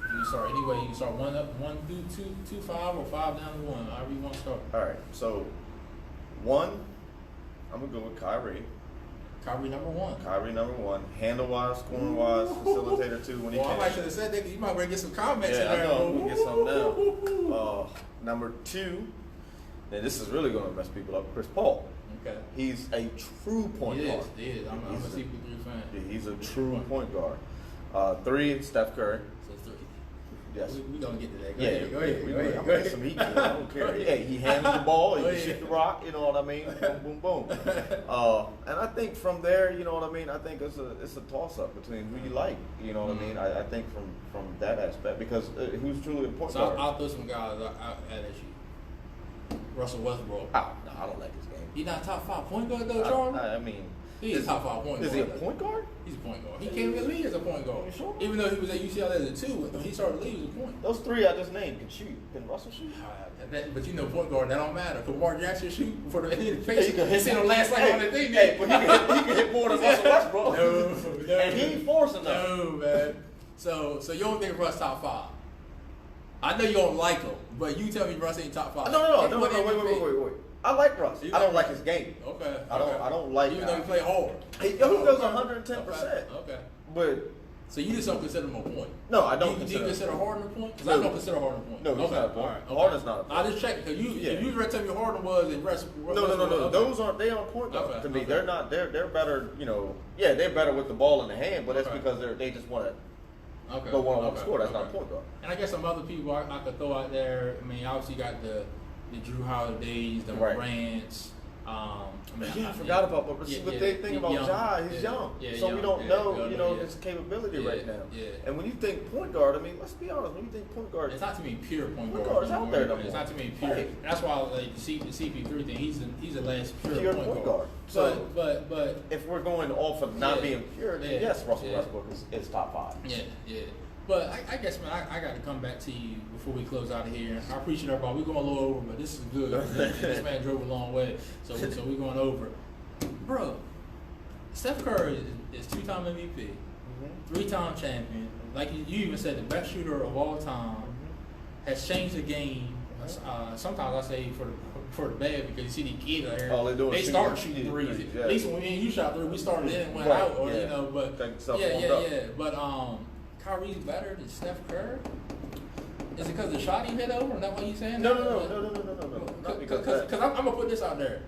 A: You can start anyway. You can start 1 through 2, 5, or 5 down to 1. However you want to start.
B: All right. So 1, I'm gonna go with Kyrie.
A: Kyrie number 1.
B: Kyrie number 1. Handle wise, scoring wise, facilitator 2 when he can.
A: I might should have said that. You might want to get some comments in
B: I
A: there.
B: know. We'll get some now. Number 2. And this is really gonna mess people up. Chris Paul.
A: Okay.
B: He's a true point guard.
A: He is. I'm a CP3 fan.
B: Yeah, he's a true point guard. 3, Steph Curry.
A: So 3.
B: Yes.
A: We gonna get to that.
B: Go ahead. I'm getting some heat to it. I don't care. Hey, he handles the ball. He can shoot the rock. You know what I mean? Boom, boom, boom. And I think from there, you know what I mean. I think it's a toss up between who you like. You know what I mean? I think from that aspect, because who's truly a point guard.
A: So I'll throw some guys out at you. Russell Westbrook.
B: No, I don't like his game.
A: He's not top 5 point guard though, Charlie.
B: I mean,
A: he's a top 5 point guard.
B: Is he a point guard?
A: He's a point guard. He came in the league as a point guard.
B: Sure?
A: Even though he was at UCLA as a 2, when he started the league as a point.
B: Those 3 I just named can shoot. Can Russell shoot?
A: But you know, point guard, that don't matter. Because Mark Jackson shoot for the face. He seen him last night on the thing.
B: Hey, but he can hit more than Russell Westbrook.
A: No.
B: And he ain't forcing them.
A: No, man. So you don't think Russ top 5? I know you don't like him, but you tell me Russ ain't top 5.
B: No, wait. I like Russ. I don't like his game.
A: Okay.
B: I don't like.
A: Even though he play hard.
B: He goes 110%.
A: Okay.
B: But
A: so you just don't consider him a point?
B: No, I don't.
A: Do you consider Harden a point? Because I don't consider Harden a point.
B: No, he's not a point.
A: All right,
B: Harden's not a point.
A: I just checked because you read tell me Harden was and Russ.
B: No. Those aren't point guards to me. They're not. They're better. You know. Yeah, they're better with the ball in the hand, but that's because they just want to go one-on-one score. That's not a point guard.
A: And I guess some other people I could throw out there. I mean, obviously you got the Drew Holidays, the Morants.
B: I forgot about, but they think about Ja, he's young, so we don't know, his capability right now. And when you think point guard, I mean, let's be honest. When you think point guard,
A: it's not too many pure point
B: guards out there.
A: It's not too many pure. Right. That's why like the CP3 thing. He's the last pure point guard.
B: So,
A: but
B: if we're going off of not being pure, then yes, Russell Westbrook is top 5.
A: Yeah. But I guess, man, I got to come back to you before we close out of here. I appreciate everybody. We're going a little over, but this is good. This man drove a long way, so we're going over. Bro, Steph Curry is 2-time MVP, 3-time champion. Like you even said, the best shooter of all time, has changed the game. Sometimes I say for the bad, because you see these kids out here, they start shooting threes. At least when me and you shot 3, we started in and went out, or But But Kyrie's better than Steph Curry? Is it because the shot he hit over? Is that what you saying?
B: No.
A: Because I'm gonna put this out there.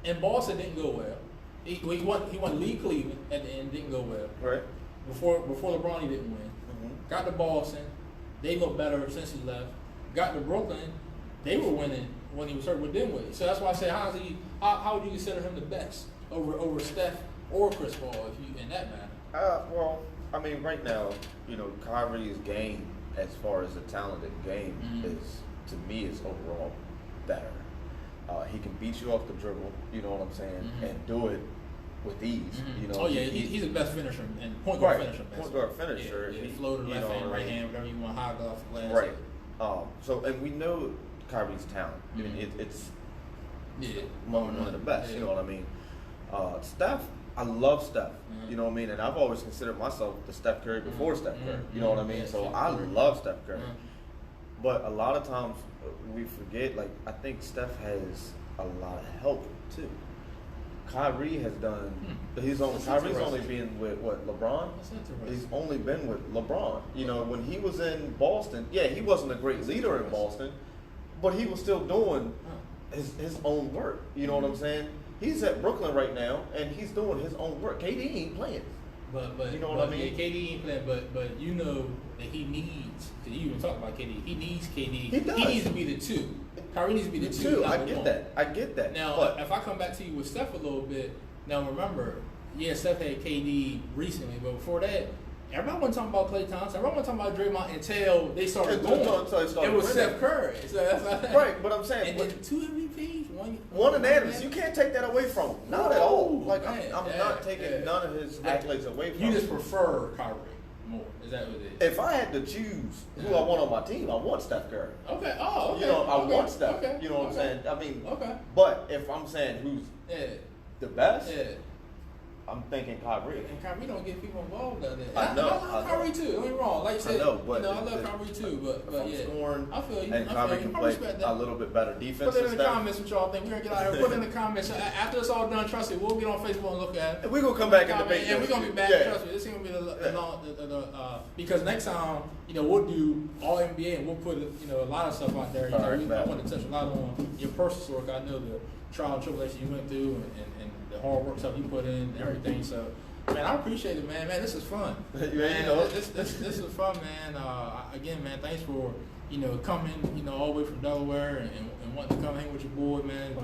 A: And Boston didn't go well. He won League Cleveland at the end, didn't go well.
B: Right.
A: Before LeBron, he didn't win. Got to Boston, they look better since he left. Got to Brooklyn, they were winning when he was hurt with Dinwiddie. So that's why I say, how would you consider him the best over Steph or Chris Paul, if you in that matter?
B: Well, I mean, right now, Kyrie's game, as far as a talented game, to me is overall better. He can beat you off the dribble, you know what I'm saying, and do it with ease.
A: He's the best finisher and point guard finisher.
B: Point guard finisher.
A: He floater, left hand, right hand, whatever you want, high off the glass.
B: Right. So, and we know Kyrie's talent. I mean, it's one of the best. You know what I mean? Steph. I love Steph, you know what I mean? And I've always considered myself the Steph Curry before Steph Curry, you know what I mean? So I love Steph Curry. But a lot of times we forget, like, I think Steph has a lot of help too. Kyrie has done, Kyrie's only been with, LeBron? He's only been with LeBron. You know, when he was in Boston, he wasn't a great leader in Boston, but he was still doing his own work. You know what I'm saying? He's at Brooklyn right now, and he's doing his own work. KD ain't playing.
A: But
B: you know what I mean?
A: Yeah, KD ain't playing, but you know that he needs. Cause you even talk about KD. He needs KD.
B: He does.
A: He needs to be the two. Kyrie needs to be the two.
B: I get that. I get that.
A: Now,
B: but
A: if I come back to you with Steph a little bit, now remember, yeah, Steph had KD recently, but before that, everybody wasn't talking about Klay Thompson. Everybody wasn't talking about Draymond until they started going. It was Steph Curry. So that's
B: right, but I'm saying,
A: and then 2 MVPs,
B: one unanimous. You can't take that away from him. Not at all. Like
A: man,
B: I'm not taking none of his accolades away from him.
A: You just prefer Kyrie more. Is that what it is?
B: If I had to choose who I want on my team, I want Steph Curry.
A: Okay. Oh, okay.
B: You know, I want Steph.
A: Okay.
B: You know what I'm saying? I mean,
A: okay.
B: But if I'm saying who's the best, I'm thinking Kyrie.
A: And Kyrie don't get people involved out there.
B: I know.
A: I love Kyrie too. Don't get me wrong. Like you said,
B: I know, but
A: I love Kyrie too. But
B: I'm
A: yeah,
B: scoring,
A: I feel you.
B: and Kyrie can play a little bit better defense.
A: Put it in the comments what y'all think. We're gonna get out here. Put it in the comments. After it's all done, trust me, we'll get on Facebook and look at it.
B: We're gonna come back and debate.
A: Yeah, we're gonna be back. Trust me, this is gonna be the long. Because next time, we'll do all NBA and we'll put a lot of stuff out there. I want to touch a lot on your personal work. I know the trial and tribulation you went through and the hard work stuff you put in and everything. So. Man, I appreciate it, man. Man, this is fun. Man, this is fun, man. Again, man, thanks for coming, all the way from Delaware and wanting to come hang with your boy, man.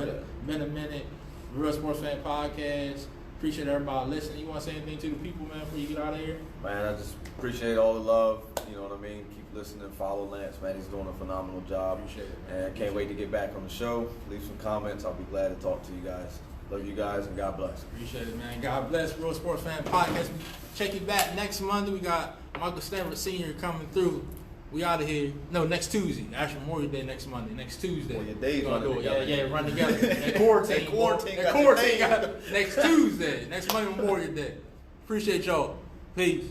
A: Been a minute. Real Sports Fan Podcast. Appreciate everybody listening. You want to say anything to the people, man, before you get out of here?
B: Man, I just appreciate all the love. You know what I mean? Keep listening. Follow Lance, man. He's doing a phenomenal job.
A: Appreciate it, man.
B: And I can't wait to get back on the show. Leave some comments. I'll be glad to talk to you guys. Love you guys and God bless.
A: Appreciate it, man. God bless. Real Sports Fan Podcast. Check you back next Monday. We got Michael Stanford Sr. coming through. We out of here. No, next Tuesday. Actually, Memorial Day next Monday. Next Tuesday.
B: Well, your days running together.
A: Yeah, run together. And quarantine. Quarantine got next Tuesday. Next Monday, Memorial Day. Appreciate y'all. Peace.